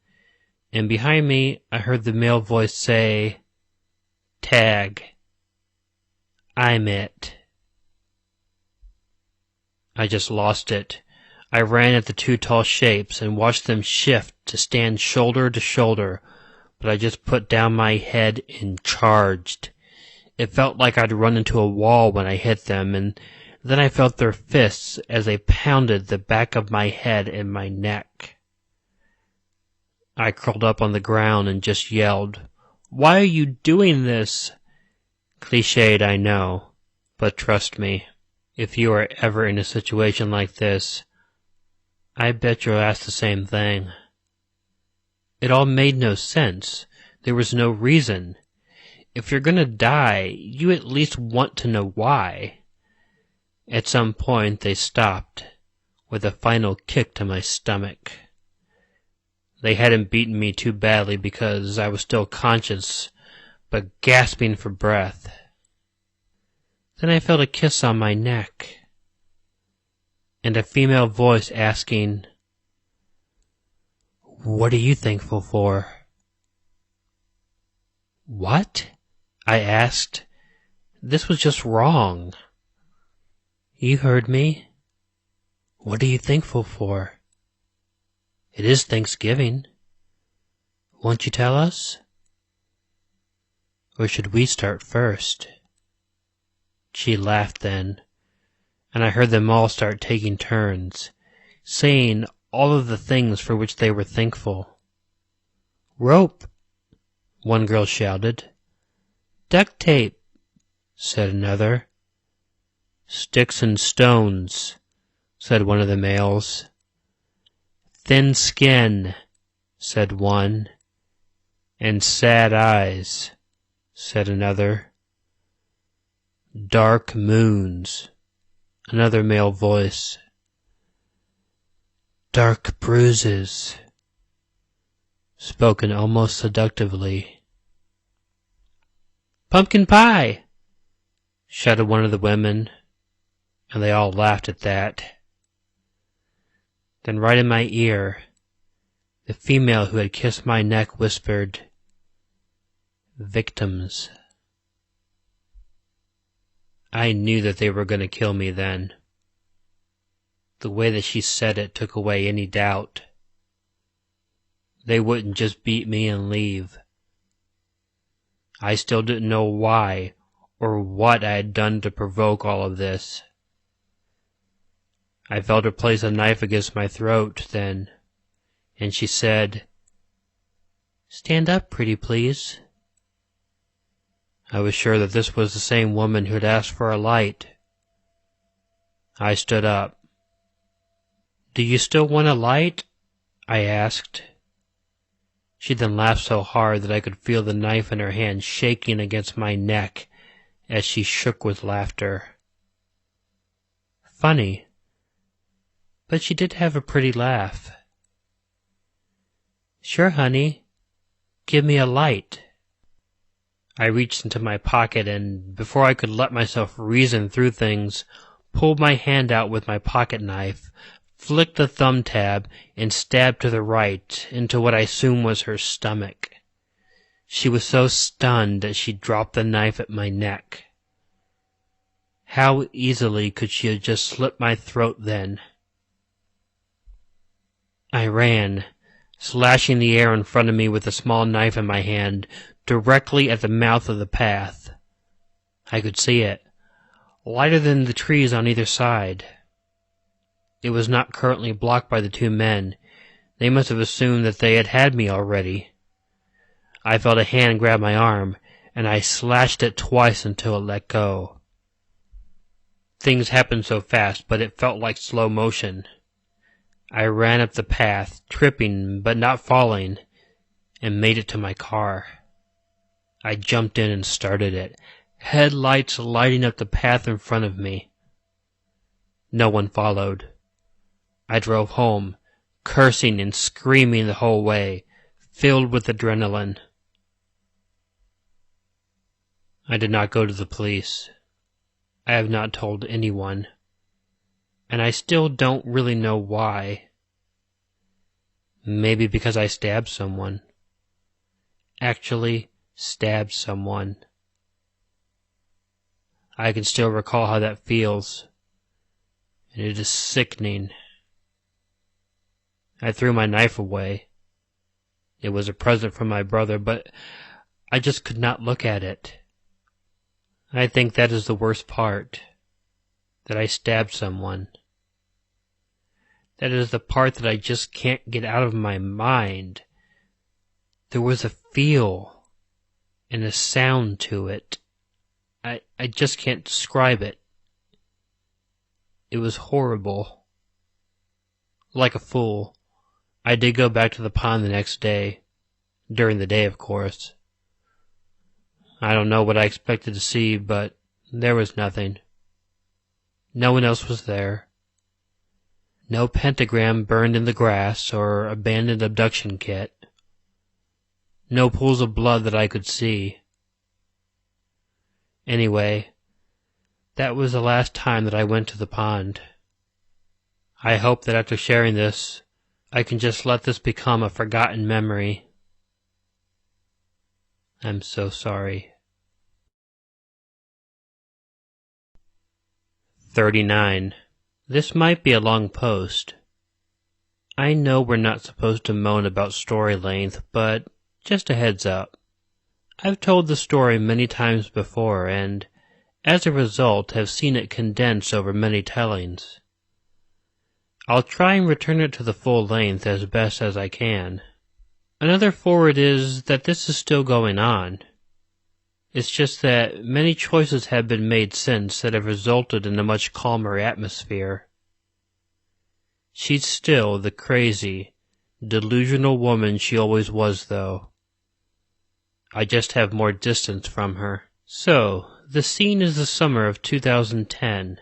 and behind me I heard the male voice say, "Tag. I'm it." I just lost it. I ran at the two tall shapes and watched them shift to stand shoulder to shoulder, but I just put down my head and charged. It felt like I'd run into a wall when I hit them, and then I felt their fists as they pounded the back of my head and my neck. I curled up on the ground and just yelled, "Why are you doing this?" Cliched, I know, but trust me, if you are ever in a situation like this, I bet you'll ask the same thing. It all made no sense. There was no reason. If you're gonna die, you at least want to know why. At some point they stopped, with a final kick to my stomach. They hadn't beaten me too badly because I was still conscious, but gasping for breath. Then I felt a kiss on my neck, and a female voice asking, "What are you thankful for?" "What?" I asked. This was just wrong. "You heard me. What are you thankful for? It is Thanksgiving. Won't you tell us? Or should we start first?" She laughed then, and I heard them all start taking turns, saying all of the things for which they were thankful. "Rope," one girl shouted. "Duct tape," said another. "Sticks and stones," said one of the males. "Thin skin," said one. "And sad eyes," said another. "Dark moons," another male voice. "Dark bruises," spoken almost seductively. "Pumpkin pie," shouted one of the women, and they all laughed at that. Then right in my ear, the female who had kissed my neck whispered, "Victims." I knew that they were going to kill me then. The way that she said it took away any doubt. They wouldn't just beat me and leave. I still didn't know why or what I had done to provoke all of this. I felt her place a knife against my throat then, and she said, "Stand up, pretty please." I was sure that this was the same woman who had asked for a light. I stood up. "Do you still want a light?" I asked. She then laughed so hard that I could feel the knife in her hand shaking against my neck as she shook with laughter. Funny, but she did have a pretty laugh. "Sure, honey. Give me a light." I reached into my pocket and, before I could let myself reason through things, pulled my hand out with my pocket knife, flicked the thumb tab, and stabbed to the right into what I assumed was her stomach. She was so stunned that she dropped the knife at my neck. How easily could she have just slit my throat then? I ran, slashing the air in front of me with a small knife in my hand, directly at the mouth of the path. I could see it, lighter than the trees on either side. It was not currently blocked by the two men. They must have assumed that they had had me already. I felt a hand grab my arm, and I slashed it twice until it let go. Things happened so fast, but it felt like slow motion. I ran up the path, tripping but not falling, and made it to my car. I jumped in and started it, headlights lighting up the path in front of me. No one followed. I drove home, cursing and screaming the whole way, filled with adrenaline. I did not go to the police. I have not told anyone. And I still don't really know why. Maybe because I stabbed someone. Actually, stabbed someone. I can still recall how that feels. And it is sickening. I threw my knife away. It was a present from my brother, but I just could not look at it. I think that is the worst part. That I stabbed someone. That is the part that I just can't get out of my mind. There was a feel and a sound to it. I just can't describe it. It was horrible. Like a fool, I did go back to the pond the next day. During the day, of course. I don't know what I expected to see, but there was nothing. No one else was there. No pentagram burned in the grass or abandoned abduction kit. No pools of blood that I could see. Anyway, that was the last time that I went to the pond. I hope that after sharing this, I can just let this become a forgotten memory. I'm so sorry. 39. This might be a long post. I know we're not supposed to moan about story length, but just a heads up. I've told the story many times before, and as a result have seen it condensed over many tellings. I'll try and return it to the full length as best as I can. Another forward is that this is still going on. It's just that many choices have been made since that have resulted in a much calmer atmosphere. She's still the crazy, delusional woman she always was, though. I just have more distance from her. So, the scene is the summer of 2010.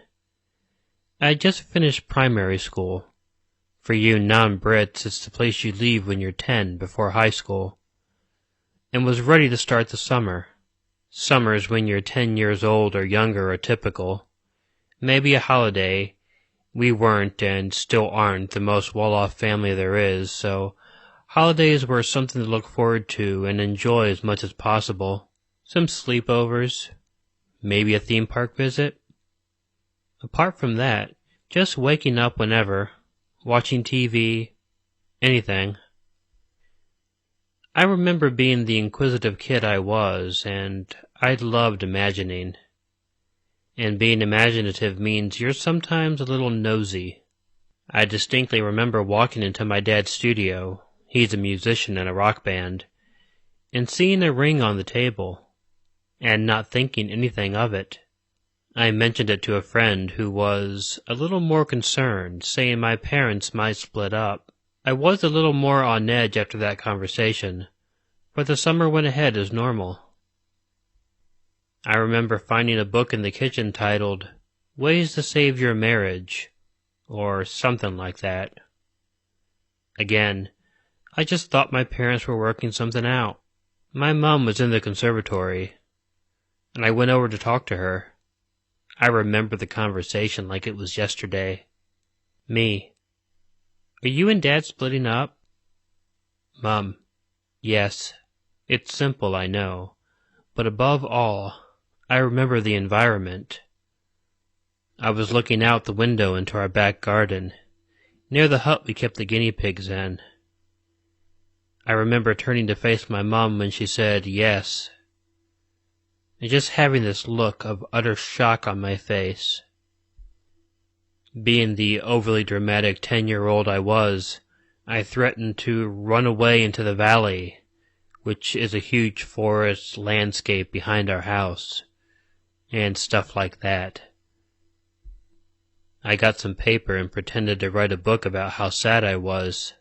I had just finished primary school. For you non-Brits, it's the place you leave when you're 10 before high school. And was ready to start the summer. Summers when you're 10 years old or younger are typical. Maybe a holiday. We weren't and still aren't the most well-off family there is, so holidays were something to look forward to and enjoy as much as possible. Some sleepovers. Maybe a theme park visit. Apart from that, just waking up whenever, watching TV, anything. I remember being the inquisitive kid I was, and I loved imagining. And being imaginative means you're sometimes a little nosy. I distinctly remember walking into my dad's studio, he's a musician in a rock band, and seeing a ring on the table, and not thinking anything of it. I mentioned it to a friend who was a little more concerned, saying my parents might split up. I was a little more on edge after that conversation, but the summer went ahead as normal. I remember finding a book in the kitchen titled, Ways to Save Your Marriage, or something like that. Again, I just thought my parents were working something out. My mom was in the conservatory, and I went over to talk to her. I remember the conversation like it was yesterday. Me. Are you and Dad splitting up? Mom. Yes. It's simple, I know. But above all, I remember the environment. I was looking out the window into our back garden, near the hut we kept the guinea pigs in. I remember turning to face my mom when she said yes, and just having this look of utter shock on my face. Being the overly dramatic 10-year-old I was, I threatened to run away into the valley, which is a huge forest landscape behind our house, and stuff like that. I got some paper and pretended to write a book about how sad I was.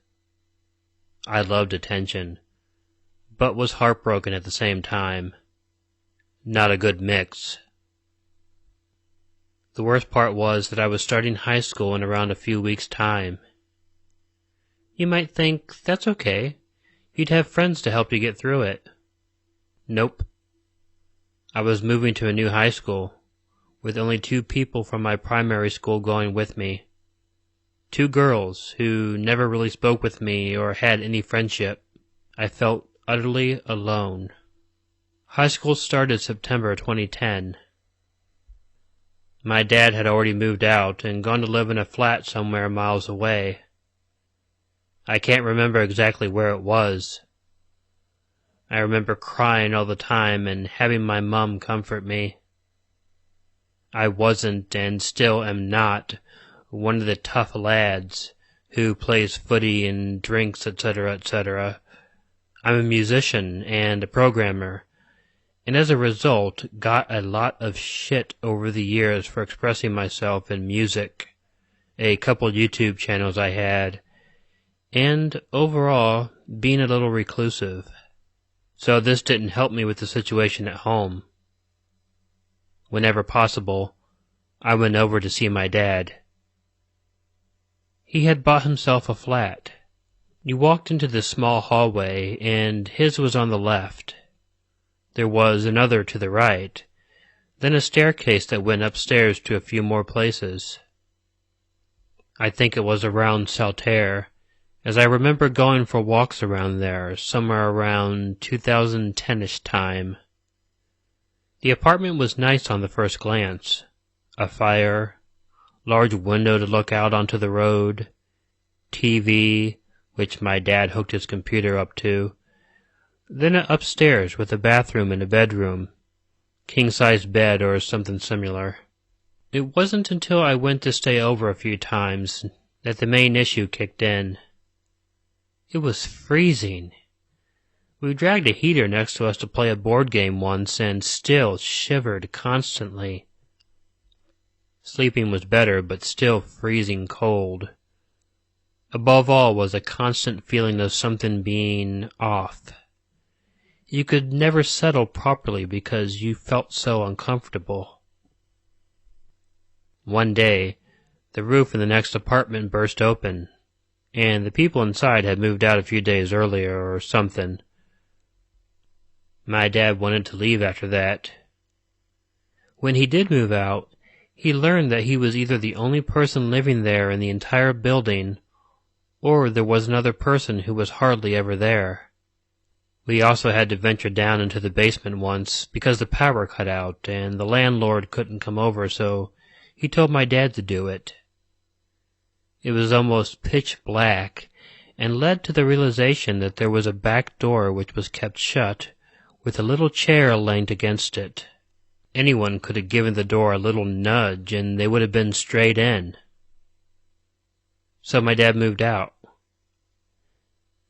I loved attention, but was heartbroken at the same time. Not a good mix. The worst part was that I was starting high school in around a few weeks' time. You might think, that's okay. You'd have friends to help you get through it. Nope. I was moving to a new high school, with only 2 people from my primary school going with me. 2 girls who never really spoke with me or had any friendship. I felt utterly alone. High school started September 2010. My dad had already moved out and gone to live in a flat somewhere miles away. I can't remember exactly where it was. I remember crying all the time and having my mum comfort me. I wasn't, and still am not, one of the tough lads who plays footy and drinks, etc., etc. I'm a musician and a programmer, and as a result got a lot of shit over the years for expressing myself in music, a couple YouTube channels I had, and overall being a little reclusive. So this didn't help me with the situation at home. Whenever possible, I went over to see my dad. He had bought himself a flat. You walked into this small hallway, and his was on the left. There was another to the right, then a staircase that went upstairs to a few more places. I think it was around Saltaire, as I remember going for walks around there somewhere around 2010-ish time. The apartment was nice on the first glance. A fire, large window to look out onto the road, TV, which my dad hooked his computer up to, then an upstairs with a bathroom and a bedroom, king-size bed or something similar. It wasn't until I went to stay over a few times that the main issue kicked in. It was freezing. We dragged a heater next to us to play a board game once and still shivered constantly. Sleeping was better, but still freezing cold. Above all was a constant feeling of something being off. You could never settle properly because you felt so uncomfortable. One day, the roof in the next apartment burst open, and the people inside had moved out a few days earlier or something. My dad wanted to leave after that. When he did move out, he learned that he was either the only person living there in the entire building, or there was another person who was hardly ever there. We also had to venture down into the basement once because the power cut out and the landlord couldn't come over, so he told my dad to do it. It was almost pitch black and led to the realization that there was a back door which was kept shut with a little chair leaned against it. Anyone could have given the door a little nudge and they would have been straight in. So my dad moved out.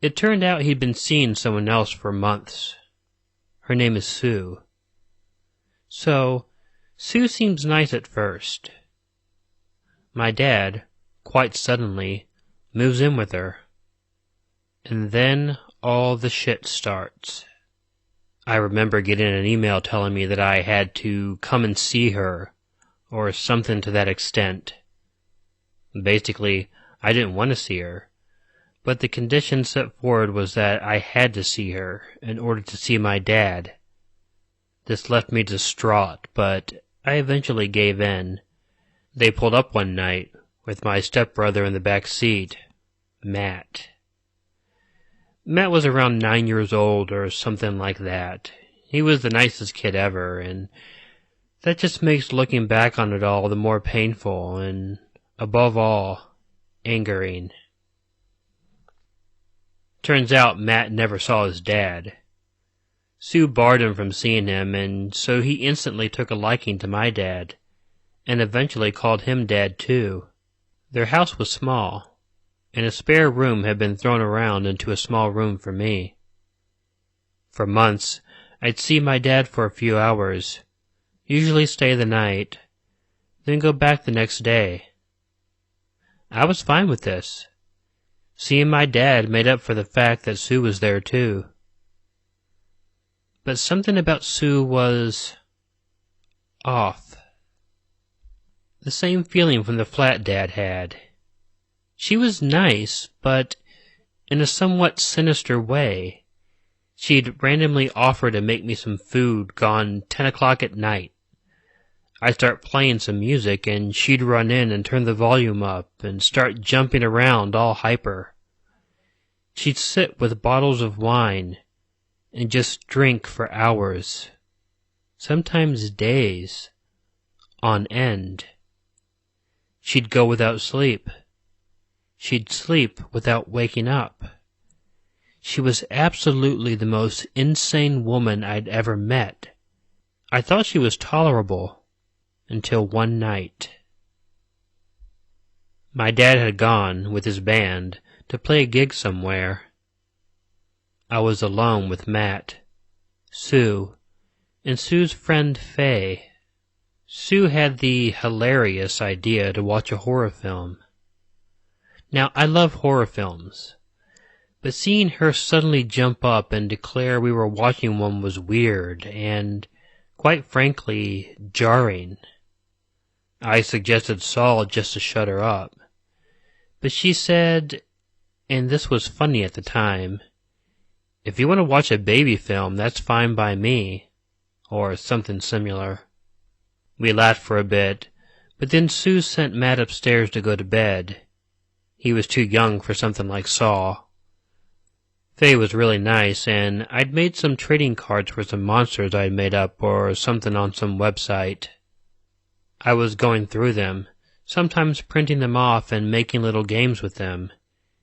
It turned out he'd been seeing someone else for months. Her name is Sue. So, Sue seems nice at first. My dad, quite suddenly, moves in with her. And then all the shit starts. I remember getting an email telling me that I had to come and see her, or something to that extent. Basically, I didn't want to see her, but the condition set forward was that I had to see her in order to see my dad. This left me distraught, but I eventually gave in. They pulled up one night, with my stepbrother in the back seat, Matt. Matt was around 9 years old or something like that. He was the nicest kid ever, and that just makes looking back on it all the more painful and, above all, angering. Turns out Matt never saw his dad. Sue barred him from seeing him, and so he instantly took a liking to my dad, and eventually called him Dad too. Their house was small, and a spare room had been thrown around into a small room for me. For months, I'd see my dad for a few hours, usually stay the night, then go back the next day. I was fine with this. Seeing my dad made up for the fact that Sue was there too. But something about Sue was off. The same feeling from the flat Dad had. She was nice, but in a somewhat sinister way. She'd randomly offer to make me some food gone 10 o'clock at night. I'd start playing some music and she'd run in and turn the volume up and start jumping around all hyper. She'd sit with bottles of wine and just drink for hours, sometimes days, on end. She'd go without sleep. She'd sleep without waking up. She was absolutely the most insane woman I'd ever met. I thought she was tolerable until one night. My dad had gone with his band to play a gig somewhere. I was alone with Matt, Sue, and Sue's friend Faye. Sue had the hilarious idea to watch a horror film. Now, I love horror films, but seeing her suddenly jump up and declare we were watching one was weird and, quite frankly, jarring. I suggested Saul just to shut her up, but she said, and this was funny at the time, "If you want to watch a baby film, that's fine by me," or something similar. We laughed for a bit, but then Sue sent Matt upstairs to go to bed. He was too young for something like Saw. Faye was really nice, and I'd made some trading cards for some monsters I'd made up or something on some website. I was going through them, sometimes printing them off and making little games with them.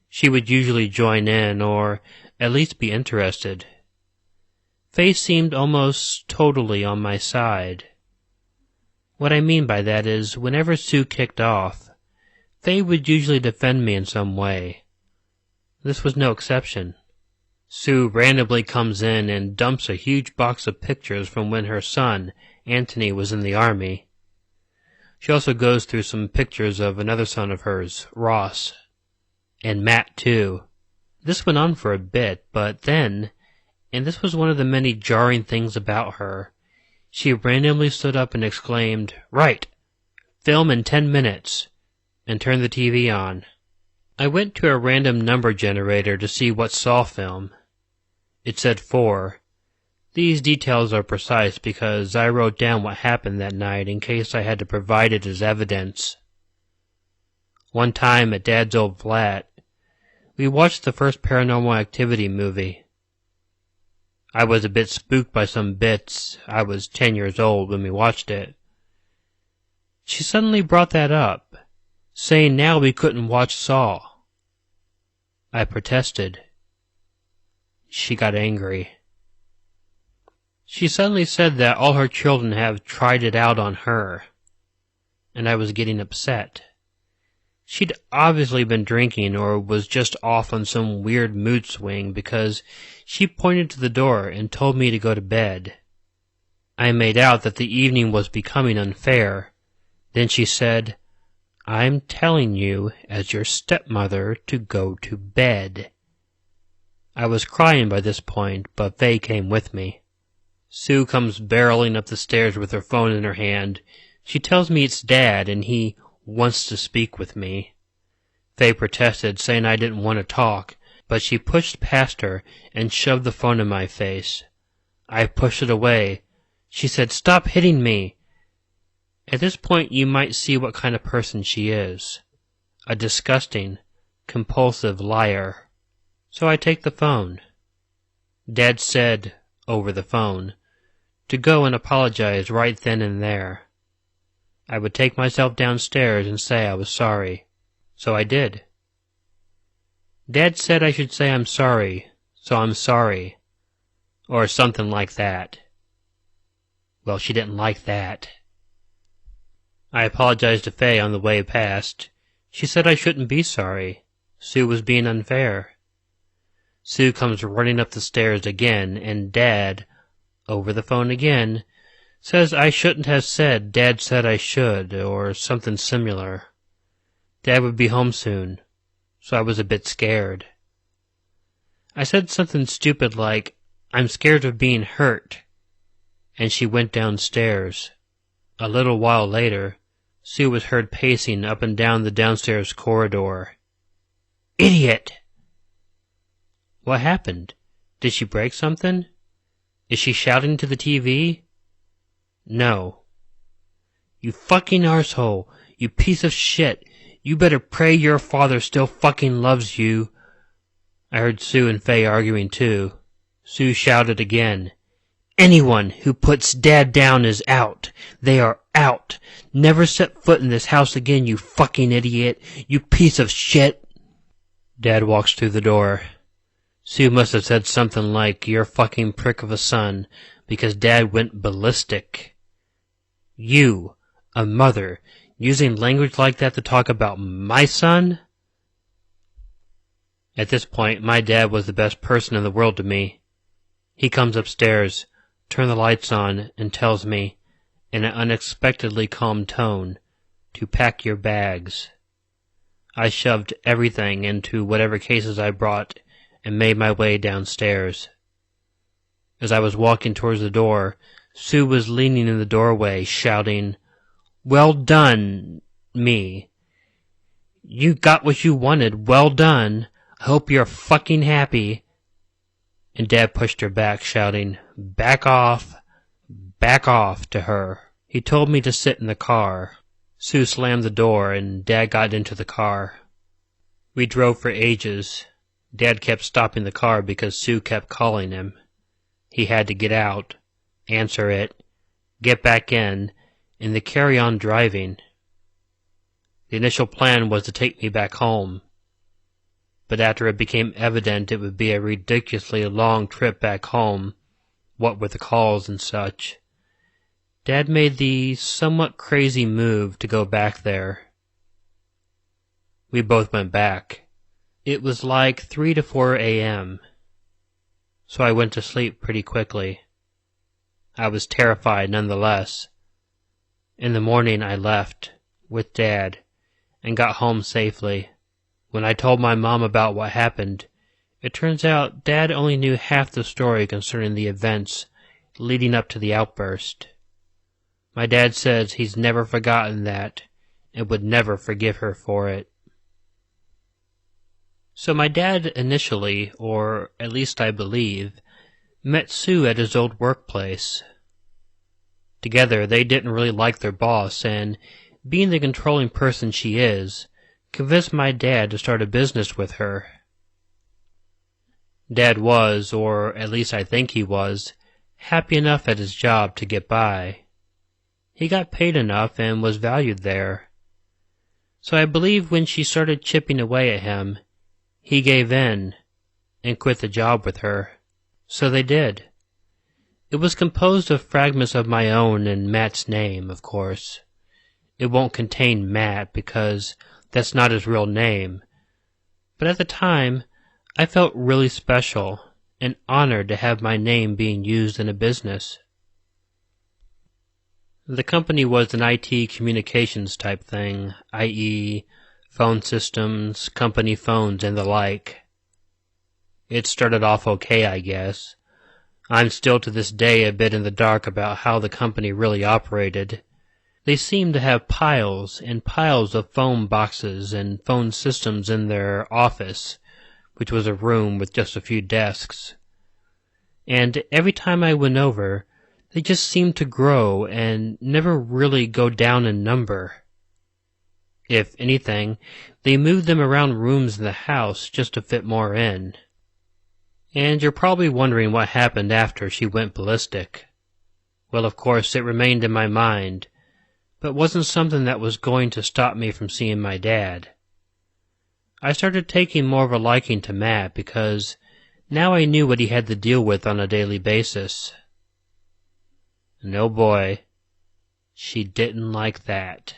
She would usually join in, or at least be interested. Faye seemed almost totally on my side. What I mean by that is, whenever Sue kicked off, Faye would usually defend me in some way. This was no exception. Sue randomly comes in and dumps a huge box of pictures from when her son, Anthony, was in the army. She also goes through some pictures of another son of hers, Ross, and Matt too. This went on for a bit, but then, and this was one of the many jarring things about her, she randomly stood up and exclaimed, "Right! Film in 10 minutes!" and turned the TV on. I went to a random number generator to see what Saw film. It said 4. These details are precise because I wrote down what happened that night in case I had to provide it as evidence. One time at Dad's old flat, we watched the first Paranormal Activity movie. I was a bit spooked by some bits. I was 10 years old when we watched it. She suddenly brought that up, saying now we couldn't watch Saw. I protested. She got angry. She suddenly said that all her children have tried it out on her, and I was getting upset. She'd obviously been drinking or was just off on some weird mood swing because she pointed to the door and told me to go to bed. I made out that the evening was becoming unfair. Then she said, "I'm telling you as your stepmother to go to bed." I was crying by this point, but Faye came with me. Sue comes barreling up the stairs with her phone in her hand. She tells me it's Dad and he wants to speak with me. Faye protested, saying I didn't want to talk, but she pushed past her and shoved the phone in my face. I pushed it away. She said, "Stop hitting me." At this point you might see what kind of person she is. A disgusting, compulsive liar. So I take the phone. Dad said, over the phone, to go and apologize right then and there. I would take myself downstairs and say I was sorry. So I did. Dad said I should say I'm sorry, so I'm sorry. Or something like that. Well, she didn't like that. I apologized to Faye on the way past. She said I shouldn't be sorry. Sue was being unfair. Sue comes running up the stairs again, and Dad, over the phone again, says I shouldn't have said Dad said I should, or something similar. Dad would be home soon, so I was a bit scared. I said something stupid like, "I'm scared of being hurt," and she went downstairs. A little while later, Sue was heard pacing up and down the downstairs corridor. "Idiot!" What happened? Did she break something? Is she shouting to the TV? No. You fucking arsehole! You piece of shit! You better pray your father still fucking loves you! I heard Sue and Faye arguing too. Sue shouted again. Anyone who puts Dad down is out. They are out. Never set foot in this house again, you fucking idiot. You piece of shit. Dad walks through the door. Sue must have said something like, "You're a fucking prick of a son," because Dad went ballistic. You, a mother, using language like that to talk about my son? At this point, my dad was the best person in the world to me. He comes upstairs, turns the lights on, and tells me, in an unexpectedly calm tone, to pack your bags. I shoved everything into whatever cases I brought and made my way downstairs. As I was walking towards the door, Sue was leaning in the doorway, shouting, "Well done, me. You got what you wanted. Well done. I hope you're fucking happy." And Dad pushed her back, shouting, back off, to her. He told me to sit in the car. Sue slammed the door, and Dad got into the car. We drove for ages. Dad kept stopping the car because Sue kept calling him. He had to get out, answer it, get back in, and then carry on driving. The initial plan was to take me back home, but after it became evident it would be a ridiculously long trip back home, what with the calls and such, Dad made the somewhat crazy move to go back there. We both went back. It was like 3 to 4 a.m., so I went to sleep pretty quickly. I was terrified nonetheless. In the morning I left, with Dad, and got home safely. When I told my mom about what happened, it turns out Dad only knew half the story concerning the events leading up to the outburst. My dad says he's never forgotten that, and would never forgive her for it. So my dad initially, or at least I believe, met Sue at his old workplace. Together they didn't really like their boss, and being the controlling person she is, convinced my dad to start a business with her. Dad was, or at least I think he was, happy enough at his job to get by. He got paid enough and was valued there. So I believe when she started chipping away at him, he gave in and quit the job with her. So they did. It was composed of fragments of my own and Matt's name, of course. It won't contain Matt because that's not his real name. But at the time, I felt really special and honored to have my name being used in a business. The company was an IT communications type thing, i.e., phone systems, company phones, and the like. It started off okay, I guess. I'm still to this day a bit in the dark about how the company really operated. They seemed to have piles and piles of phone boxes and phone systems in their office, which was a room with just a few desks. And every time I went over, they just seemed to grow and never really go down in number. If anything, they moved them around rooms in the house just to fit more in. And you're probably wondering what happened after she went ballistic. Well, of course, it remained in my mind, but wasn't something that was going to stop me from seeing my dad. I started taking more of a liking to Matt because now I knew what he had to deal with on a daily basis. And oh boy, she didn't like that.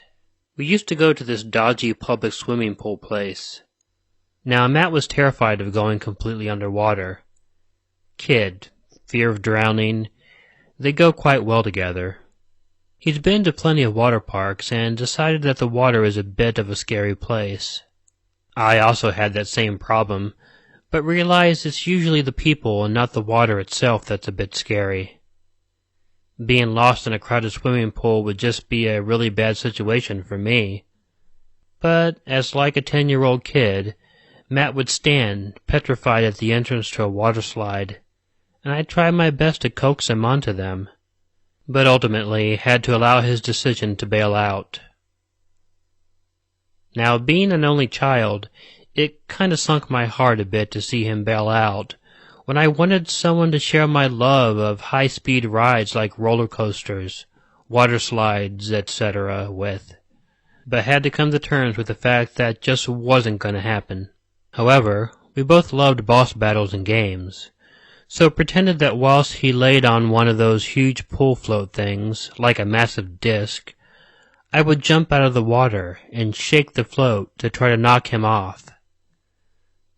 We used to go to this dodgy public swimming pool place. Now, Matt was terrified of going completely underwater. Kid, fear of drowning, they go quite well together. He's been to plenty of water parks and decided that the water is a bit of a scary place. I also had that same problem, but realized it's usually the people and not the water itself that's a bit scary. Being lost in a crowded swimming pool would just be a really bad situation for me. But, as like a 10-year-old kid, Matt would stand, petrified at the entrance to a water slide, and I tried my best to coax him onto them, but ultimately had to allow his decision to bail out. Now, being an only child, it kinda sunk my heart a bit to see him bail out, when I wanted someone to share my love of high-speed rides like roller coasters, water slides, etc. with, but had to come to terms with the fact that just wasn't gonna happen. However, we both loved boss battles and games, so pretended that whilst he laid on one of those huge pool float things, like a massive disc, I would jump out of the water and shake the float to try to knock him off.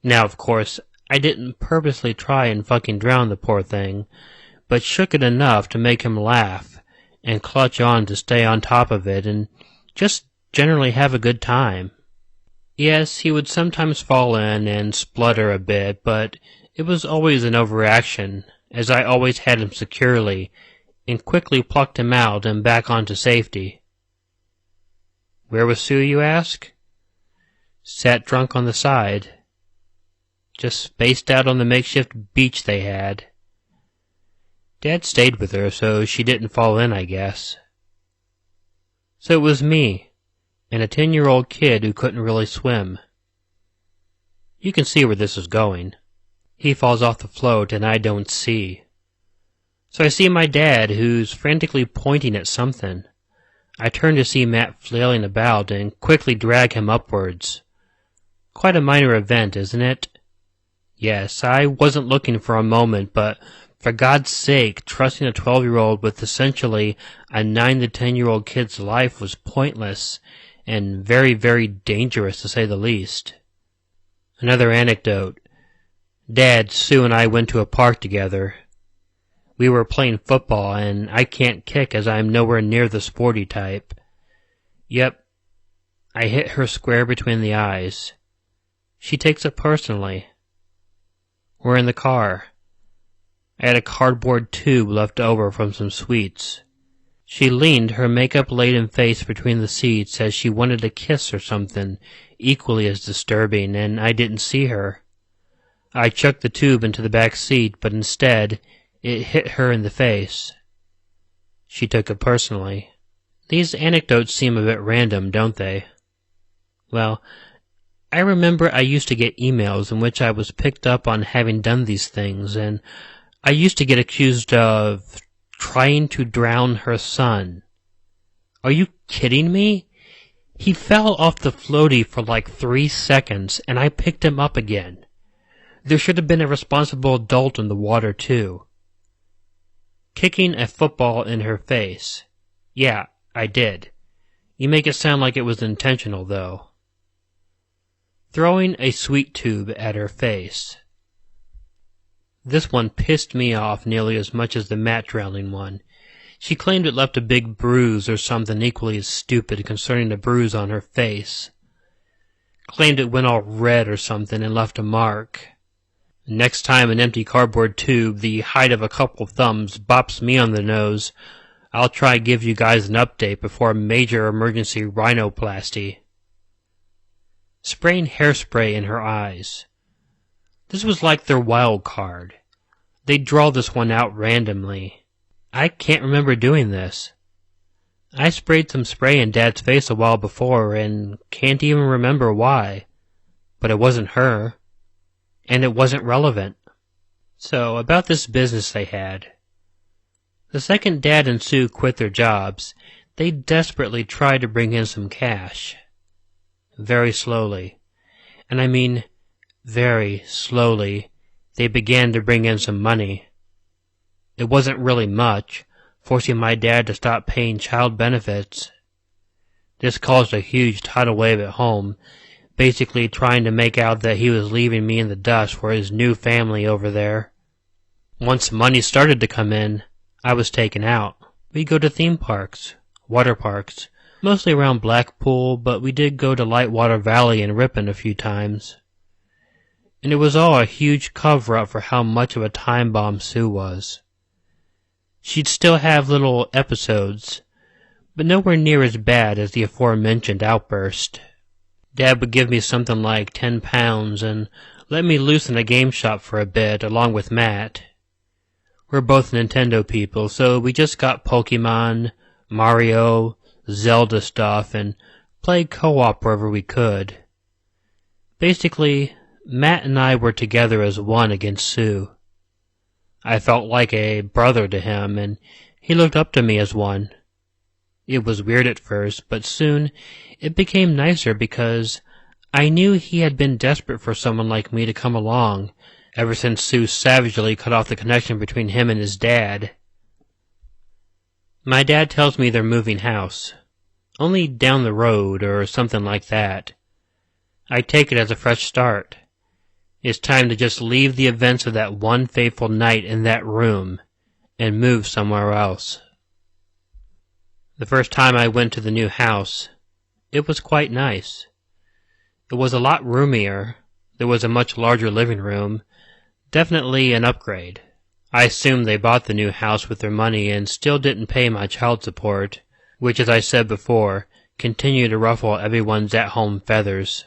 Now, of course, I didn't purposely try and fucking drown the poor thing, but shook it enough to make him laugh and clutch on to stay on top of it and just generally have a good time. Yes, he would sometimes fall in and splutter a bit, but it was always an overreaction, as I always had him securely and quickly plucked him out and back onto safety. Where was Sue, you ask? Sat drunk on the side. Just spaced out on the makeshift beach they had. Dad stayed with her, so she didn't fall in, I guess. So it was me, and a 10-year-old kid who couldn't really swim. You can see where this is going. He falls off the float and I don't see. So I see my dad, who's frantically pointing at something. I turn to see Matt flailing about and quickly drag him upwards. Quite a minor event, isn't it? Yes, I wasn't looking for a moment, but for God's sake, trusting a 12-year-old with essentially a 9 to 10-year-old kid's life was pointless and very, very dangerous to say the least. Another anecdote. Dad, Sue, and I went to a park together. We were playing football, and I can't kick as I'm nowhere near the sporty type. Yep, I hit her square between the eyes. She takes it personally. We're in the car. I had a cardboard tube left over from some sweets. She leaned her makeup-laden face between the seats as she wanted a kiss or something equally as disturbing, and I didn't see her. I chucked the tube into the back seat, but instead, it hit her in the face. She took it personally. These anecdotes seem a bit random, don't they? Well, I remember I used to get emails in which I was picked up on having done these things, and I used to get accused of trying to drown her son. Are you kidding me? He fell off the floaty for like 3 seconds, and I picked him up again. There should have been a responsible adult in the water, too. Kicking a football in her face. Yeah, I did. You make it sound like it was intentional, though. Throwing a sweet tube at her face. This one pissed me off nearly as much as the Matt drowning one. She claimed it left a big bruise or something equally as stupid concerning the bruise on her face. Claimed it went all red or something and left a mark. Next time an empty cardboard tube the height of a couple thumbs bops me on the nose, I'll try to give you guys an update before a major emergency rhinoplasty. Spraying hairspray in her eyes. This was like their wild card. They'd draw this one out randomly. I can't remember doing this. I sprayed some spray in Dad's face a while before and can't even remember why. But it wasn't her. And it wasn't relevant. So, about this business they had. The second Dad and Sue quit their jobs, they desperately tried to bring in some cash. Very slowly. And I mean, very slowly, they began to bring in some money. It wasn't really much, forcing my dad to stop paying child benefits. This caused a huge tidal wave at home, basically trying to make out that he was leaving me in the dust for his new family over there. Once money started to come in, I was taken out. We'd go to theme parks, water parks, mostly around Blackpool, but we did go to Lightwater Valley and Ripon a few times. And it was all a huge cover-up for how much of a time bomb Sue was. She'd still have little episodes, but nowhere near as bad as the aforementioned outburst. Dad would give me something like 10 pounds and let me loose in a game shop for a bit along with Matt. We're both Nintendo people, so we just got Pokemon, Mario, Zelda stuff, and played co-op wherever we could. Basically, Matt and I were together as one against Sue. I felt like a brother to him, and he looked up to me as one. It was weird at first, but soon it became nicer because I knew he had been desperate for someone like me to come along, ever since Sue savagely cut off the connection between him and his dad. My dad tells me they're moving house. Only down the road, or something like that. I take it as a fresh start. It's time to just leave the events of that one fateful night in that room and move somewhere else. The first time I went to the new house, it was quite nice. It was a lot roomier. There was a much larger living room. Definitely an upgrade. I assumed they bought the new house with their money and still didn't pay my child support, which, as I said before, continued to ruffle everyone's at-home feathers.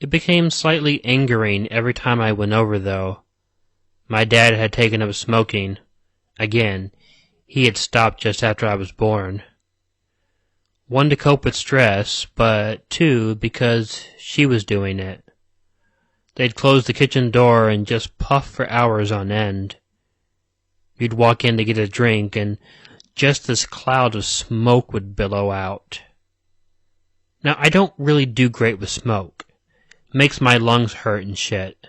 It became slightly angering every time I went over, though. My dad had taken up smoking. Again, he had stopped just after I was born. One, to cope with stress, but two, because she was doing it. They'd close the kitchen door and just puff for hours on end. You'd walk in to get a drink, and just this cloud of smoke would billow out. Now, I don't really do great with smoke. It makes my lungs hurt and shit.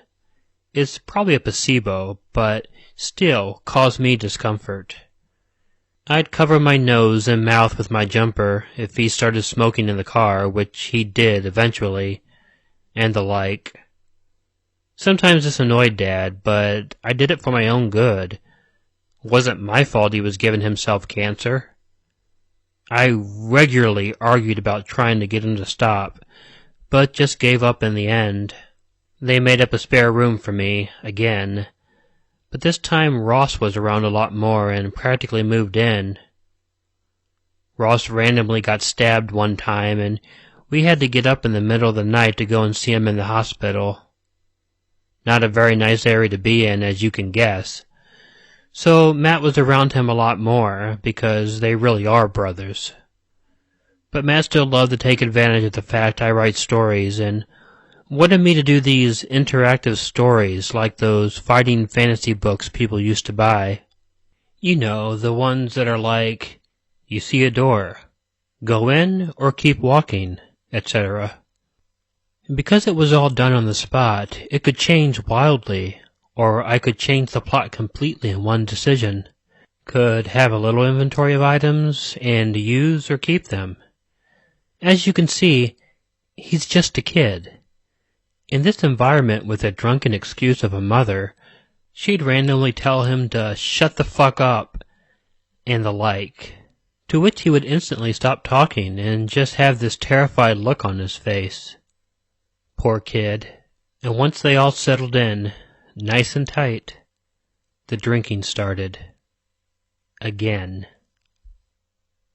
It's probably a placebo, but still caused me discomfort. I'd cover my nose and mouth with my jumper if he started smoking in the car, which he did eventually, and the like. Sometimes this annoyed Dad, but I did it for my own good. It wasn't my fault he was giving himself cancer. I regularly argued about trying to get him to stop, but just gave up in the end. They made up a spare room for me, again, but this time Ross was around a lot more and practically moved in. Ross randomly got stabbed one time, and we had to get up in the middle of the night to go and see him in the hospital. Not a very nice area to be in, as you can guess. So Matt was around him a lot more, because they really are brothers. But Matt still loved to take advantage of the fact I write stories, and wanted me to do these interactive stories like those fighting fantasy books people used to buy. You know, the ones that are like, you see a door, go in or keep walking, etc. Because it was all done on the spot, it could change wildly, or I could change the plot completely in one decision. Could have a little inventory of items, and use or keep them. As you can see, he's just a kid. In this environment with a drunken excuse of a mother, she'd randomly tell him to shut the fuck up, and the like, to which he would instantly stop talking and just have this terrified look on his face. Poor kid. And once they all settled in, nice and tight, the drinking started. Again.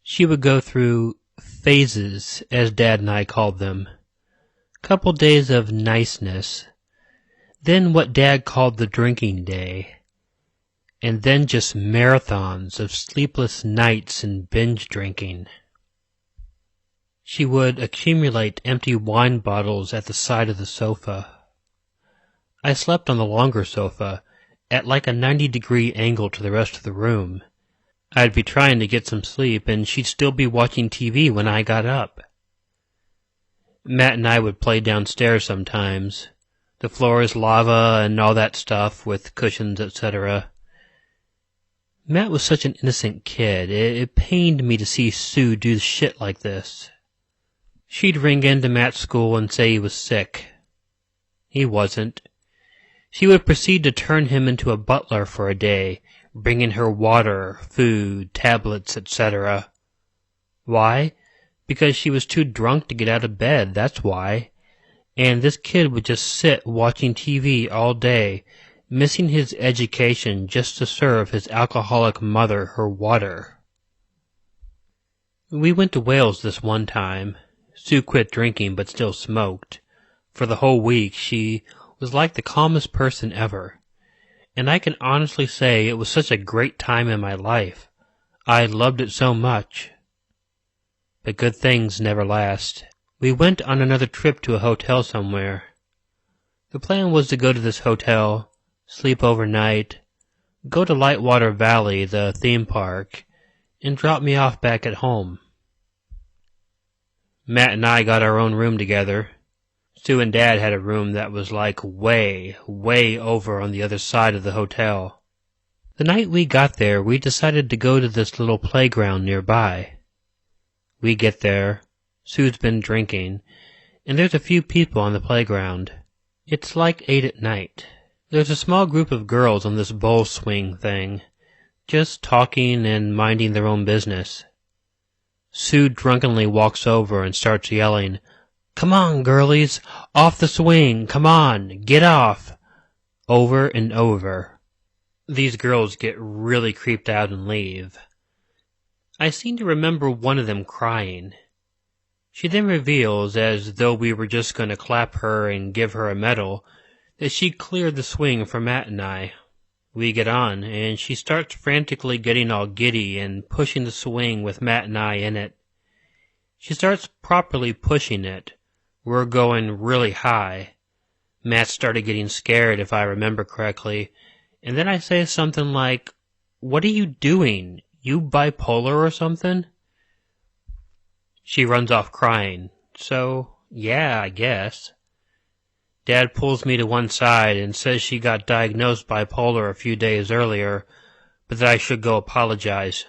She would go through phases, as Dad and I called them. Couple days of niceness, then what Dad called the drinking day, and then just marathons of sleepless nights and binge drinking. She would accumulate empty wine bottles at the side of the sofa. I slept on the longer sofa, at like a 90-degree angle to the rest of the room. I'd be trying to get some sleep, and she'd still be watching TV when I got up. Matt and I would play downstairs sometimes. The floor is lava and all that stuff, with cushions, etc. Matt was such an innocent kid. It pained me to see Sue do shit like this. She'd ring into Matt's school and say he was sick. He wasn't. She would proceed to turn him into a butler for a day, bringing her water, food, tablets, etc. Why? Because she was too drunk to get out of bed, that's why. And this kid would just sit watching TV all day, missing his education just to serve his alcoholic mother her water. We went to Wales this one time. Sue quit drinking but still smoked. For the whole week, she was like the calmest person ever. And I can honestly say it was such a great time in my life. I loved it so much. But good things never last. We went on another trip to a hotel somewhere. The plan was to go to this hotel, sleep overnight, go to Lightwater Valley, the theme park, and drop me off back at home. Matt and I got our own room together. Sue and Dad had a room that was like way, way over on the other side of the hotel. The night we got there, we decided to go to this little playground nearby. We get there, Sue's been drinking, and there's a few people on the playground. It's like 8 at night. There's a small group of girls on this bowl swing thing, just talking and minding their own business. Sue drunkenly walks over and starts yelling, "Come on, girlies! Off the swing! Come on! Get off!" over and over. These girls get really creeped out and leave. I seem to remember one of them crying. She then reveals, as though we were just going to clap her and give her a medal, that she cleared the swing for Matt and I. We get on, and she starts frantically getting all giddy and pushing the swing with Matt and I in it. She starts properly pushing it. We're going really high. Matt started getting scared, if I remember correctly, and then I say something like, "What are you doing? You bipolar or something?" She runs off crying. So, yeah, I guess. Dad pulls me to one side and says she got diagnosed bipolar a few days earlier, but that I should go apologize.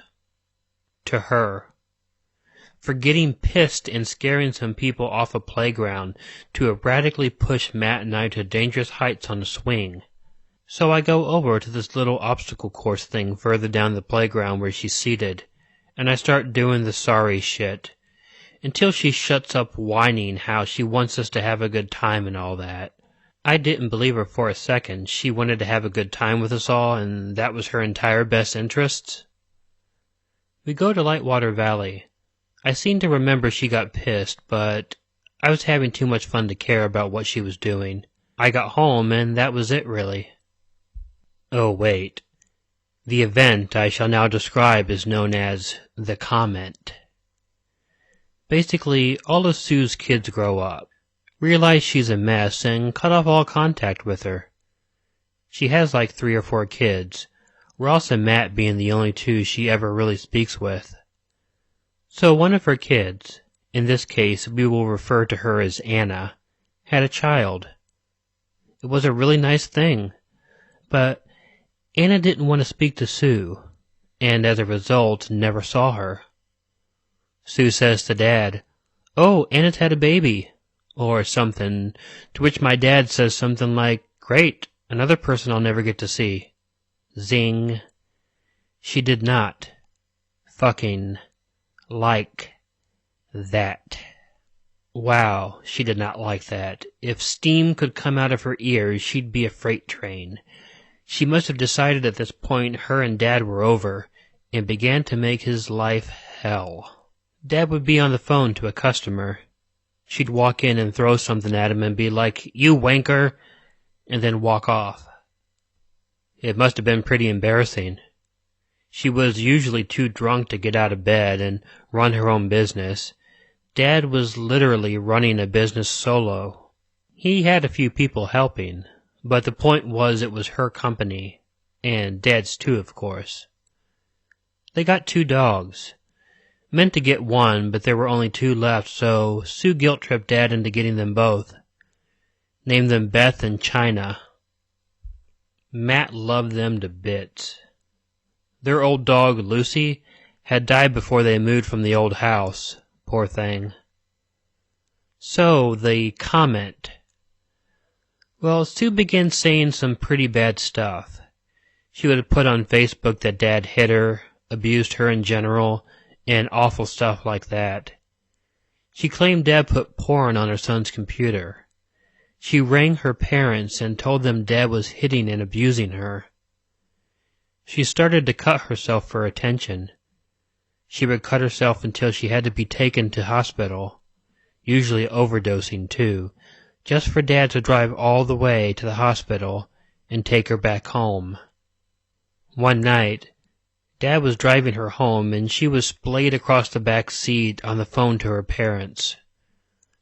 To her. For getting pissed and scaring some people off a playground to erratically push Matt and I to dangerous heights on a swing. So I go over to this little obstacle course thing further down the playground where she's seated, and I start doing the sorry shit, until she shuts up whining how she wants us to have a good time and all that. I didn't believe her for a second. She wanted to have a good time with us all, and that was her entire best interests. We go to Lightwater Valley. I seem to remember she got pissed, but I was having too much fun to care about what she was doing. I got home, and that was it, really. Oh, wait. The event I shall now describe is known as the comment. Basically, all of Sue's kids grow up, realize she's a mess, and cut off all contact with her. She has like 3 or 4 kids, Ross and Matt being the only 2 she ever really speaks with. So one of her kids, in this case we will refer to her as Anna, had a child. It was a really nice thing, but Anna didn't want to speak to Sue, and as a result never saw her. Sue says to Dad, "Oh, Anna's had a baby," or something, to which my dad says something like, "Great, another person I'll never get to see." Zing. She did not fucking like that. Wow, she did not like that. If steam could come out of her ears, she'd be a freight train. She must have decided at this point her and Dad were over, and began to make his life hell. Dad would be on the phone to a customer. She'd walk in and throw something at him and be like, "You wanker," and then walk off. It must have been pretty embarrassing. She was usually too drunk to get out of bed and run her own business. Dad was literally running a business solo. He had a few people helping, but the point was it was her company, and Dad's too, of course. They got 2 dogs. Meant to get 1, but there were only 2 left, so Sue guilt-tripped Dad into getting them both. Named them Beth and China. Matt loved them to bits. Their old dog, Lucy, had died before they moved from the old house. Poor thing. So, the comment. Well, Sue began saying some pretty bad stuff. She would have put on Facebook that Dad hit her, abused her in general, and awful stuff like that. She claimed Dad put porn on her son's computer. She rang her parents and told them Dad was hitting and abusing her. She started to cut herself for attention. She would cut herself until she had to be taken to hospital. usually overdosing too, just for Dad to drive all the way to the hospital and take her back home. One night, Dad was driving her home and she was splayed across the back seat on the phone to her parents,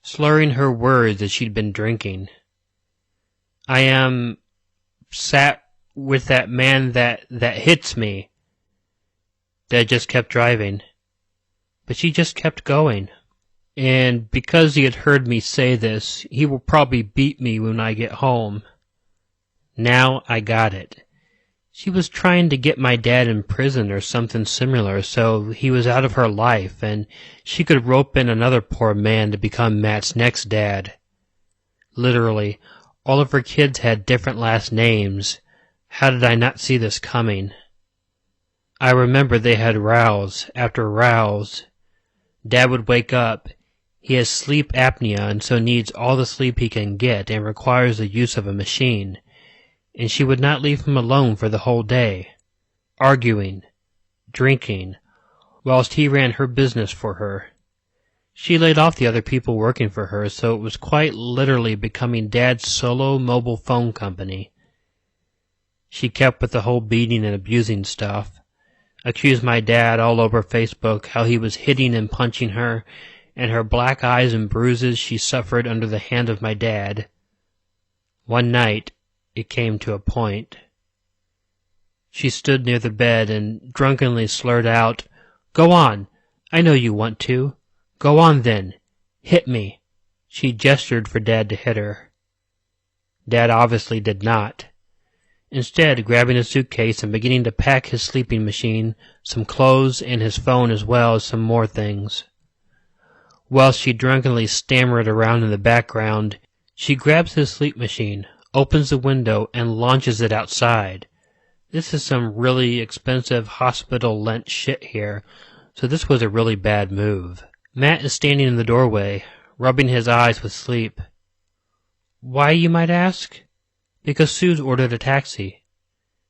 slurring her words as she'd been drinking. I am sat with that man that hits me. Dad just kept driving, but she just kept going. And because he had heard me say this, he will probably beat me when I get home. Now I got it. She was trying to get my dad in prison or something similar, so he was out of her life, and she could rope in another poor man to become Matt's next dad. Literally, all of her kids had different last names. How did I not see this coming? I remember they had rows after rows. Dad would wake up. He has sleep apnea and so needs all the sleep he can get and requires the use of a machine. And she would not leave him alone for the whole day, arguing, drinking, whilst he ran her business for her. She laid off the other people working for her, so it was quite literally becoming Dad's solo mobile phone company. She kept with the whole beating and abusing stuff, accused my dad all over Facebook how he was hitting and punching her, and her black eyes and bruises she suffered under the hand of my dad. One night, it came to a point. She stood near the bed and drunkenly slurred out, "Go on! I know you want to. Go on then. Hit me." She gestured for Dad to hit her. Dad obviously did not. Instead, grabbing a suitcase and beginning to pack his sleeping machine, some clothes, and his phone as well as some more things. Whilst she drunkenly stammered around in the background, she grabs his sleep machine, opens the window, and launches it outside. This is some really expensive hospital-lent shit here, so this was a really bad move. Matt is standing in the doorway, rubbing his eyes with sleep. Why, you might ask? Because Sue's ordered a taxi.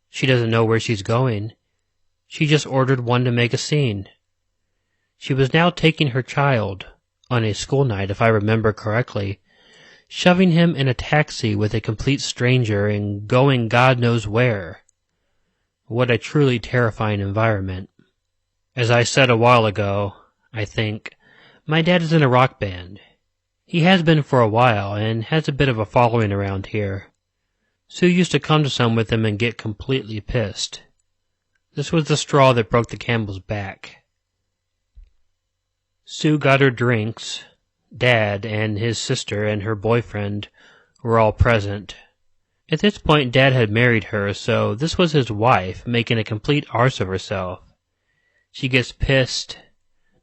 She doesn't know where she's going. She just ordered one to make a scene. She was now taking her child, on a school night if I remember correctly, shoving him in a taxi with a complete stranger and going God knows where. What a truly terrifying environment. As I said a while ago, I think, my dad is in a rock band. He has been for a while and has a bit of a following around here. Sue used to come to some with him and get completely pissed. This was the straw that broke the camel's back. Sue got her drinks. Dad and his sister and her boyfriend were all present. At this point, Dad had married her, so this was his wife, making a complete arse of herself. She gets pissed.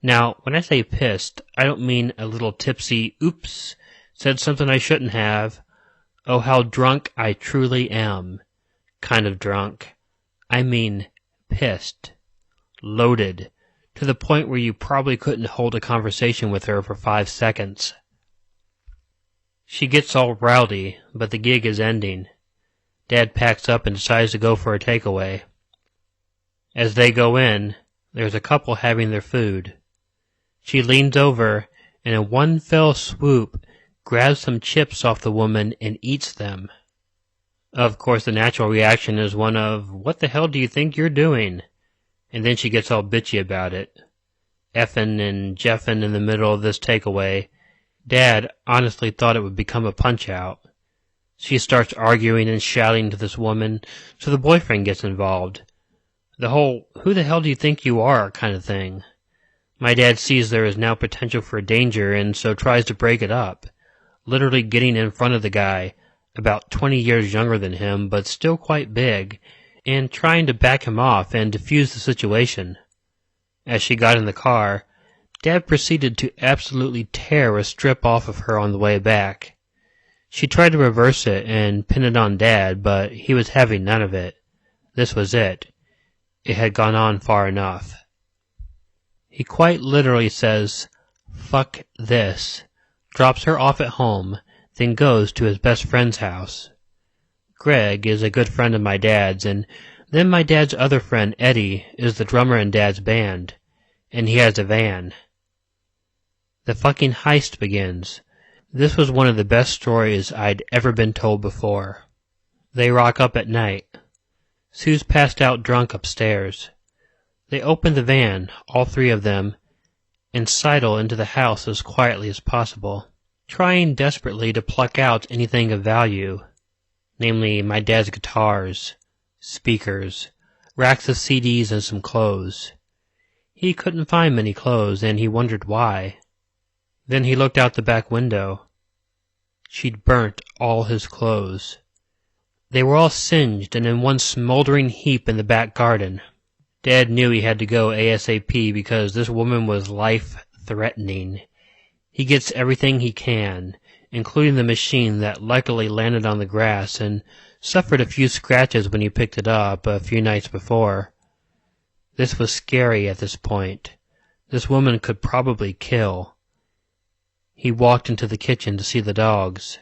Now, when I say pissed, I don't mean a little tipsy, oops, said something I shouldn't have, oh how drunk I truly am, kind of drunk. I mean pissed. Loaded. To the point where you probably couldn't hold a conversation with her for 5 seconds. She gets all rowdy, but the gig is ending. Dad packs up and decides to go for a takeaway. As they go in, there's a couple having their food. She leans over and in one fell swoop grabs some chips off the woman and eats them. Of course, the natural reaction is one of, "What the hell do you think you're doing?" And then she gets all bitchy about it. Effin' and jeffin' in the middle of this takeaway. Dad honestly thought it would become a punch-out. She starts arguing and shouting to this woman, so the boyfriend gets involved. The whole, "who the hell do you think you are" kind of thing. My dad sees there is now potential for danger and so tries to break it up, literally getting in front of the guy, about 20 years younger than him but still quite big, and trying to back him off and defuse the situation. As she got in the car, Dad proceeded to absolutely tear a strip off of her on the way back. She tried to reverse it and pin it on Dad, but he was having none of it. This was it. It had gone on far enough. He quite literally says, "Fuck this," drops her off at home, then goes to his best friend's house. Greg is a good friend of my dad's, and then my dad's other friend, Eddie, is the drummer in Dad's band, and he has a van. The fucking heist begins. This was one of the best stories I'd ever been told before. They rock up at night. Sue's passed out drunk upstairs. They open the van, all three of them, and sidle into the house as quietly as possible, trying desperately to pluck out anything of value, namely my dad's guitars, speakers, racks of CDs, and some clothes. He couldn't find many clothes, and he wondered why. Then he looked out the back window. She'd burnt all his clothes. They were all singed and in one smoldering heap in the back garden. Dad knew he had to go ASAP because this woman was life-threatening. He gets everything he can, including the machine that luckily landed on the grass and suffered a few scratches when he picked it up a few nights before. This was scary at this point. This woman could probably kill. He walked into the kitchen to see the dogs.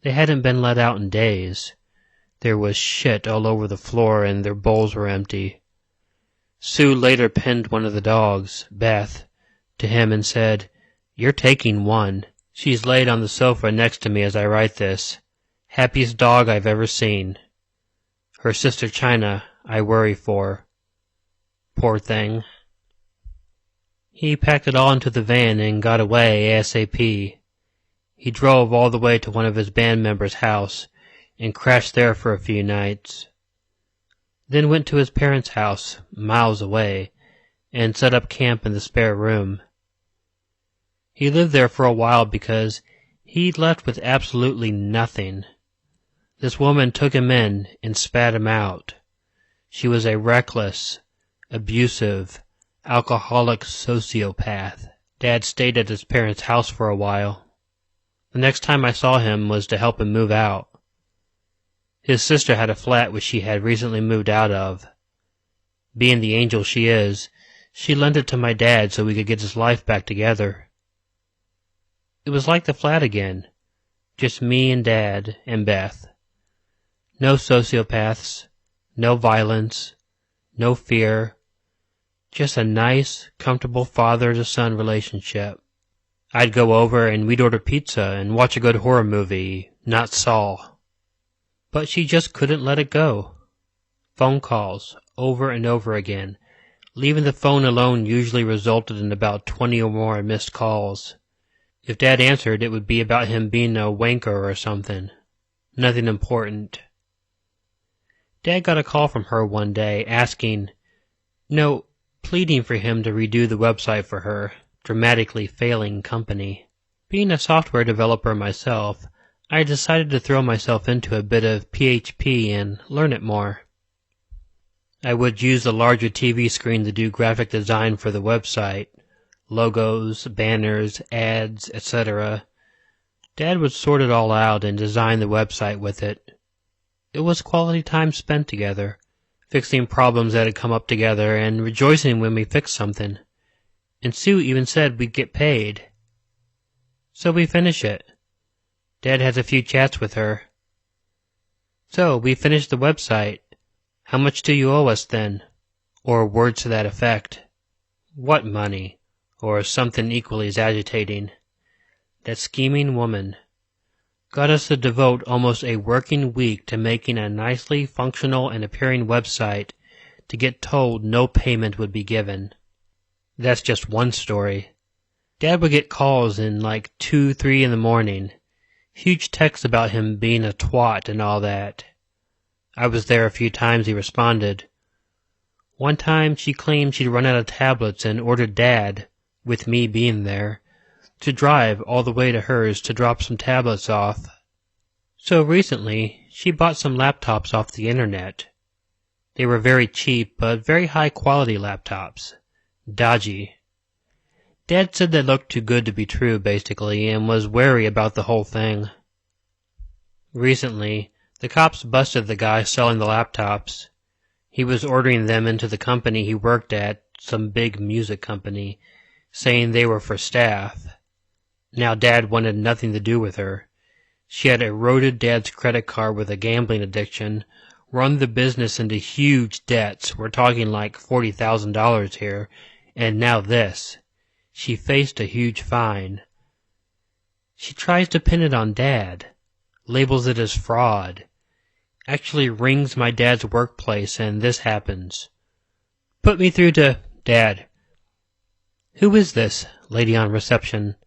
They hadn't been let out in days. There was shit all over the floor and their bowls were empty. Sue later pinned one of the dogs, Beth, to him and said, "You're taking one. She's laid on the sofa next to me as I write this. Happiest dog I've ever seen. Her sister China, I worry for. Poor thing." He packed it all into the van and got away ASAP. He drove all the way to one of his band members' house and crashed there for a few nights. Then went to his parents' house, miles away, and set up camp in the spare room. He lived there for a while because he'd left with absolutely nothing. This woman took him in and spat him out. She was a reckless, abusive, alcoholic sociopath. Dad stayed at his parents' house for a while. The next time I saw him was to help him move out. His sister had a flat which she had recently moved out of. Being the angel she is, she lent it to my dad so we could get his life back together. It was like the flat again, just me and Dad and Beth. No sociopaths, no violence, no fear, just a nice, comfortable father-to-son relationship. I'd go over and we'd order pizza and watch a good horror movie, not Saw. But she just couldn't let it go. Phone calls, over and over again. Leaving the phone alone usually resulted in about 20 or more missed calls. If Dad answered, it would be about him being a wanker or something. Nothing important. Dad got a call from her one day asking, no, pleading for him to redo the website for her dramatically failing company. Being a software developer myself, I decided to throw myself into a bit of PHP and learn it more. I would use the larger TV screen to do graphic design for the website, logos, banners, ads, etc. Dad would sort it all out and design the website with it. It was quality time spent together, fixing problems that had come up together and rejoicing when we fixed something. And Sue even said we'd get paid. So we finish it. Dad has a few chats with her. So, we finished the website. How much do you owe us then? Or words to that effect. What money? Or something equally as agitating. That scheming woman got us to devote almost a working week to making a nicely functional and appearing website to get told no payment would be given. That's just one story. Dad would get calls in like 2, 3 in the morning. Huge texts about him being a twat and all that. I was there a few times he responded. One time she claimed she'd run out of tablets and ordered Dad, with me being there, to drive all the way to hers to drop some tablets off. So recently, she bought some laptops off the internet. They were very cheap, but very high-quality laptops. Dodgy. Dad said they looked too good to be true, basically, and was wary about the whole thing. Recently, the cops busted the guy selling the laptops. He was ordering them into the company he worked at, some big music company, saying they were for staff. Now Dad wanted nothing to do with her. She had eroded Dad's credit card with a gambling addiction, run the business into huge debts, we're talking like $40,000 here, and now this. She faced a huge fine. She tries to pin it on Dad, labels it as fraud, actually rings my dad's workplace, and this happens. Put me through to Dad. Who is this? Lady on reception.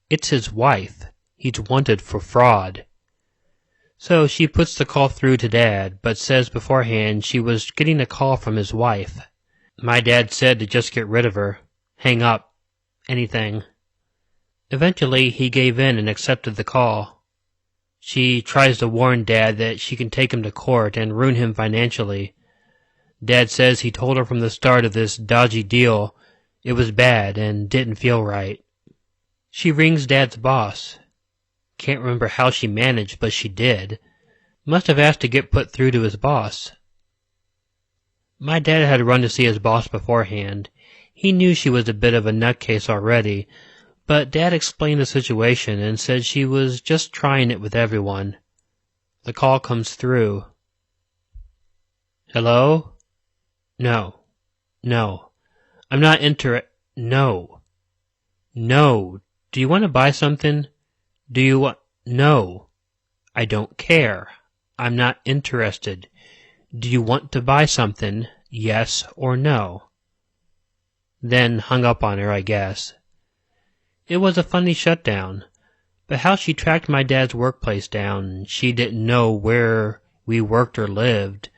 It's his wife. He's wanted for fraud. So she puts the call through to Dad, but says beforehand she was getting a call from his wife. My dad said to just get rid of her. Hang up. Anything. Eventually, he gave in and accepted the call. She tries to warn Dad that she can take him to court and ruin him financially. Dad says he told her from the start of this dodgy deal it was bad and didn't feel right. She rings Dad's boss. Can't remember how she managed, but she did. Must have asked to get put through to his boss. My dad had run to see his boss beforehand. He knew she was a bit of a nutcase already, but Dad explained the situation and said she was just trying it with everyone. The call comes through. Hello? No. I'm not No. Do you want to buy something? Do you want... No. I don't care. I'm not interested. Do you want to buy something? Yes or no? Then hung up on her, I guess. It was a funny shutdown, but how she tracked my dad's workplace down, she didn't know where we worked or lived,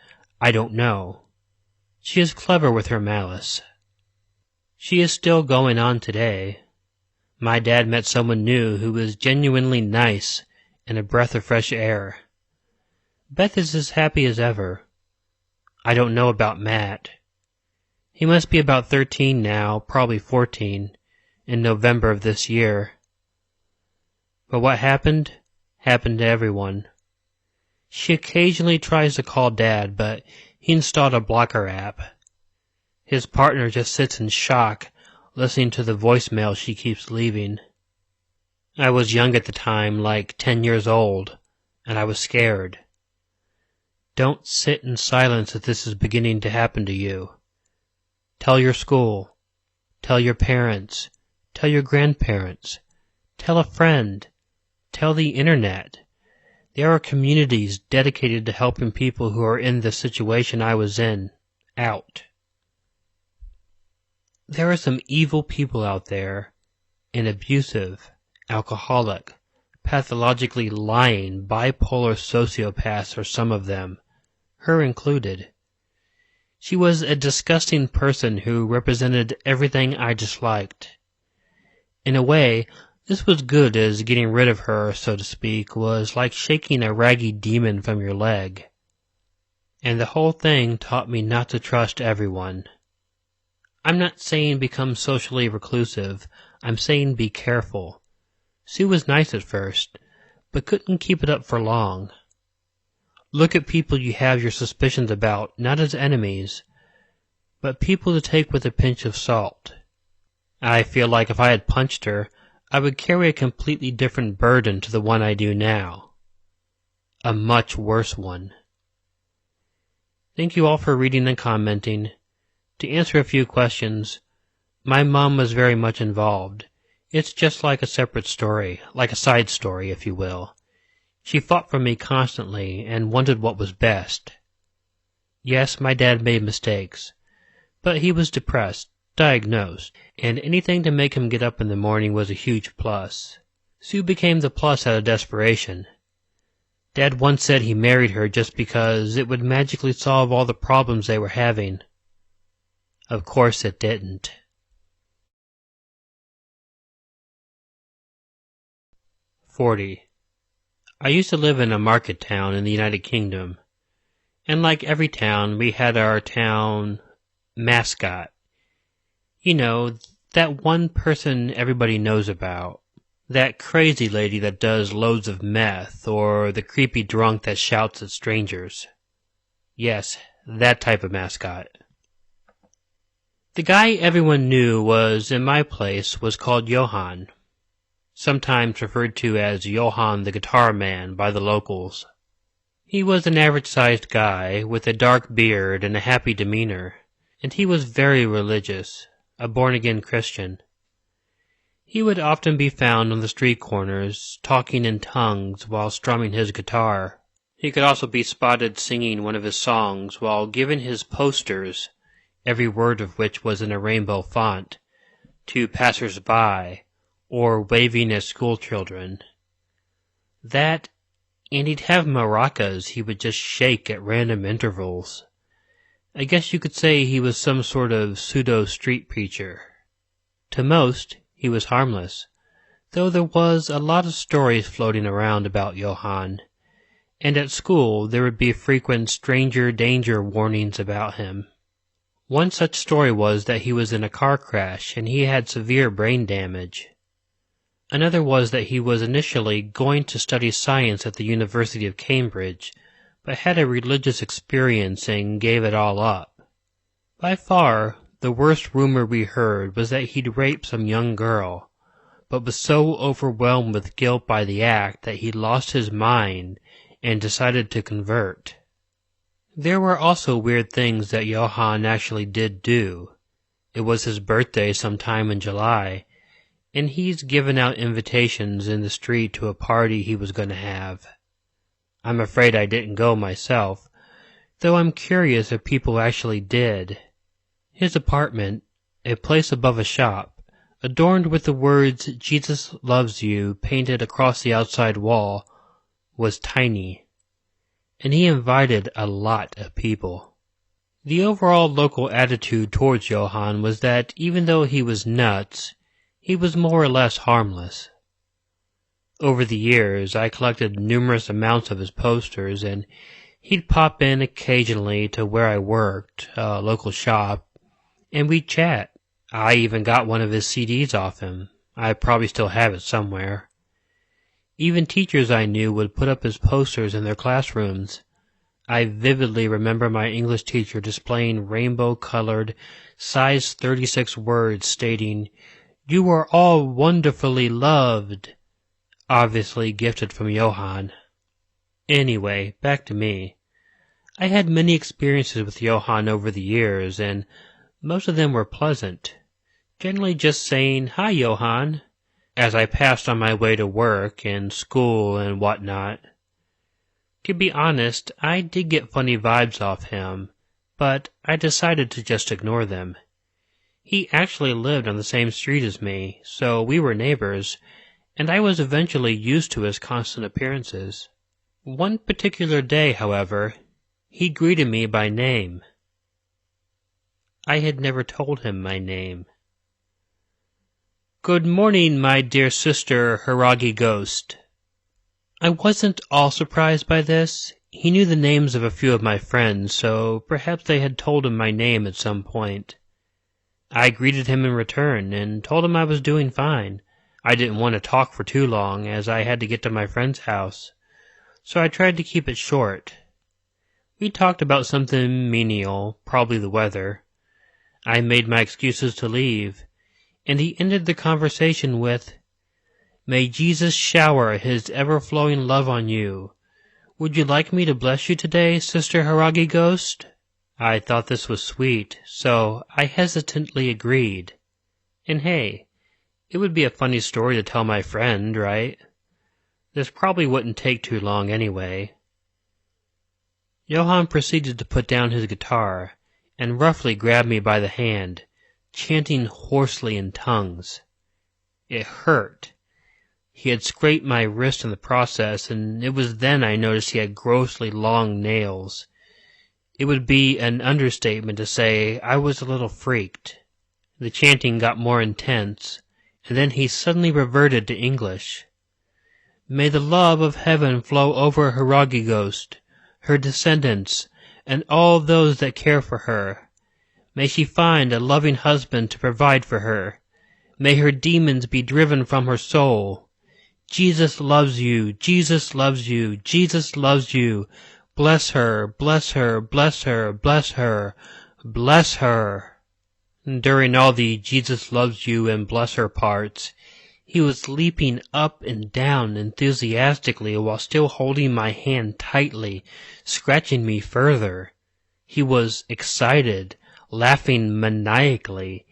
I don't know. She is clever with her malice. She is still going on today. My dad met someone new who was genuinely nice and a breath of fresh air. Beth is as happy as ever. I don't know about Matt. He must be about 13 now, probably 14, in November of this year. But what happened to everyone. She occasionally tries to call Dad, but he installed a blocker app. His partner just sits in shock, listening to the voicemail she keeps leaving. I was young at the time, like 10 years old, and I was scared. Don't sit in silence if this is beginning to happen to you. Tell your school. Tell your parents. Tell your grandparents. Tell a friend. Tell the internet. There are communities dedicated to helping people who are in the situation I was in, out. There are some evil people out there, and abusive, alcoholic, pathologically lying, bipolar sociopaths are some of them, her included. She was a disgusting person who represented everything I disliked. In a way, this was good, as getting rid of her, so to speak, was like shaking a raggy demon from your leg. And the whole thing taught me not to trust everyone. I'm not saying become socially reclusive, I'm saying be careful. Sue was nice at first, but couldn't keep it up for long. Look at people you have your suspicions about, not as enemies, but people to take with a pinch of salt. I feel like if I had punched her, I would carry a completely different burden to the one I do now. A much worse one. Thank you all for reading and commenting. To answer a few questions, my mom was very much involved. It's just like a separate story, like a side story, if you will. She fought for me constantly and wanted what was best. Yes, my dad made mistakes, but he was depressed, diagnosed, and anything to make him get up in the morning was a huge plus. Sue became the plus out of desperation. Dad once said he married her just because it would magically solve all the problems they were having. Of course it didn't. "40. I used to live in a market town in the United Kingdom, and like every town, we had our town mascot. You know, that one person everybody knows about. That crazy lady that does loads of meth, or the creepy drunk that shouts at strangers. Yes, that type of mascot. The guy everyone knew was in my place was called Johann, sometimes referred to as Johann the Guitar Man by the locals. He was an average-sized guy with a dark beard and a happy demeanor, and he was very religious, a born-again Christian. He would often be found on the street corners, talking in tongues while strumming his guitar. He could also be spotted singing one of his songs while giving his posters, every word of which was in a rainbow font, to passers-by, or waving at schoolchildren. That, and he'd have maracas he would just shake at random intervals. I guess you could say he was some sort of pseudo-street preacher. To most, he was harmless, though there was a lot of stories floating around about Johann, and at school there would be frequent stranger danger warnings about him. One such story was that he was in a car crash and he had severe brain damage. Another was that he was initially going to study science at the University of Cambridge, but had a religious experience and gave it all up. By far, the worst rumor we heard was that he'd raped some young girl, but was so overwhelmed with guilt by the act that he lost his mind and decided to convert. There were also weird things that Johann actually did do. It was his birthday sometime in July, and he's given out invitations in the street to a party he was going to have. I'm afraid I didn't go myself, though I'm curious if people actually did. His apartment, a place above a shop, adorned with the words "Jesus loves you" painted across the outside wall, was tiny, and he invited a lot of people. The overall local attitude towards Johann was that even though he was nuts, he was more or less harmless. Over the years, I collected numerous amounts of his posters, and he'd pop in occasionally to where I worked, a local shop, and we'd chat. I even got one of his CDs off him. I probably still have it somewhere. Even teachers I knew would put up his posters in their classrooms. I vividly remember my English teacher displaying rainbow-colored, size 36 words stating, "You are all wonderfully loved," obviously gifted from Johann. Anyway, back to me. I had many experiences with Johann over the years, and most of them were pleasant. Generally just saying, "Hi, Johann," as I passed on my way to work and school and whatnot. To be honest, I did get funny vibes off him, but I decided to just ignore them. He actually lived on the same street as me, so we were neighbors, and I was eventually used to his constant appearances. One particular day, however, he greeted me by name. I had never told him my name. "Good morning, my dear sister, Hiragi Ghost." I wasn't all surprised by this. He knew the names of a few of my friends, so perhaps they had told him my name at some point. I greeted him in return, and told him I was doing fine. I didn't want to talk for too long, as I had to get to my friend's house, so I tried to keep it short. We talked about something menial, probably the weather. I made my excuses to leave, and he ended the conversation with, "May Jesus shower his ever-flowing love on you. Would you like me to bless you today, Sister Hiragi Ghost?" I thought this was sweet, so I hesitantly agreed. And hey, it would be a funny story to tell my friend, right? This probably wouldn't take too long anyway. Johann proceeded to put down his guitar, and roughly grabbed me by the hand, chanting hoarsely in tongues. It hurt. He had scraped my wrist in the process, and it was then I noticed he had grossly long nails. It would be an understatement to say I was a little freaked. The chanting got more intense, and then he suddenly reverted to English. "May the love of heaven flow over Hiragi Ghost, her descendants, and all those that care for her. May she find a loving husband to provide for her. May her demons be driven from her soul. Jesus loves you, Jesus loves you, Jesus loves you. Bless her, bless her, bless her, bless her, bless her." During all the Jesus loves you and bless her parts, he was leaping up and down enthusiastically while still holding my hand tightly, scratching me further. He was excited, laughing maniacally.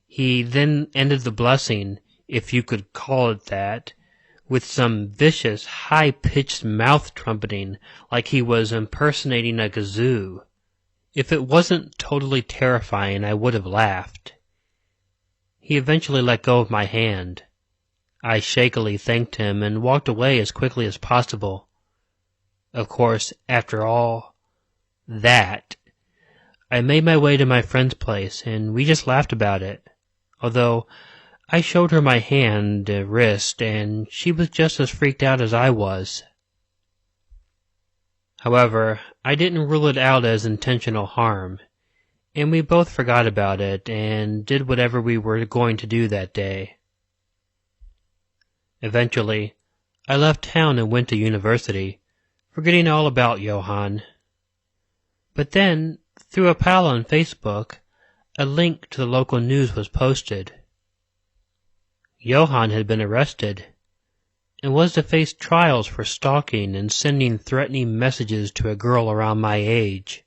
He then ended the blessing, if you could call it that, with some vicious, high-pitched mouth trumpeting like he was impersonating a kazoo. If it wasn't totally terrifying, I would have laughed. He eventually let go of my hand. I shakily thanked him and walked away as quickly as possible. Of course, after all that, I made my way to my friend's place, and we just laughed about it, although I showed her my hand, wrist, and she was just as freaked out as I was. However, I didn't rule it out as intentional harm, and we both forgot about it and did whatever we were going to do that day. Eventually, I left town and went to university, forgetting all about Johann. But then, through a pal on Facebook, a link to the local news was posted. Johann had been arrested, and was to face trials for stalking and sending threatening messages to a girl around my age.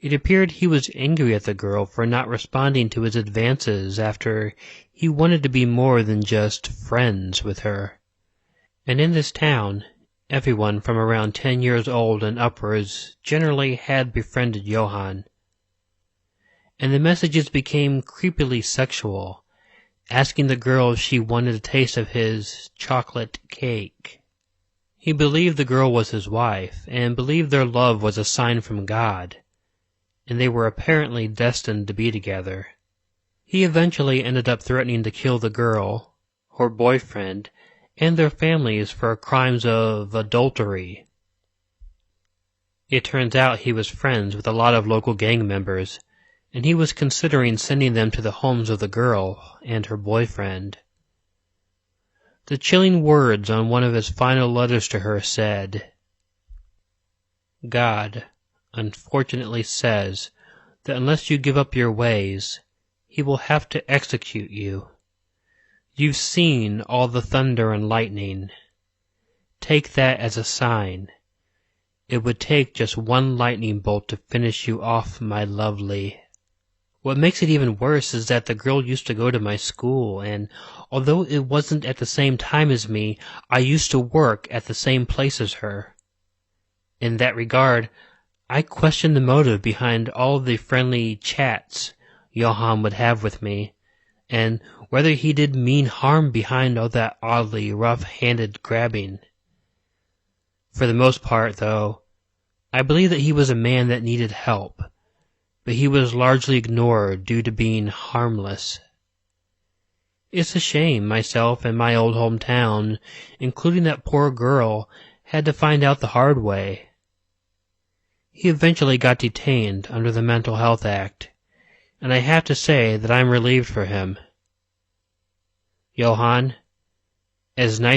It appeared he was angry at the girl for not responding to his advances after he wanted to be more than just friends with her. And in this town, everyone from around 10 years old and upwards generally had befriended Johann. And the messages became creepily sexual, asking the girl if she wanted a taste of his chocolate cake. He believed the girl was his wife, and believed their love was a sign from God, and they were apparently destined to be together. He eventually ended up threatening to kill the girl, her boyfriend, and their families for crimes of adultery. It turns out he was friends with a lot of local gang members, and he was considering sending them to the homes of the girl and her boyfriend. The chilling words on one of his final letters to her said, "God, unfortunately says that unless you give up your ways, he will have to execute you. You've seen all the thunder and lightning. Take that as a sign. It would take just one lightning bolt to finish you off, my lovely." What makes it even worse is that the girl used to go to my school, and although it wasn't at the same time as me, I used to work at the same place as her. In that regard, I question the motive behind all the friendly chats Johann would have with me, and whether he did mean harm behind all that oddly rough-handed grabbing. For the most part, though, I believe that he was a man that needed help, but he was largely ignored due to being harmless. It's a shame myself and my old hometown, including that poor girl, had to find out the hard way. He eventually got detained under the Mental Health Act, and I have to say that I'm relieved for him. Johann, as nice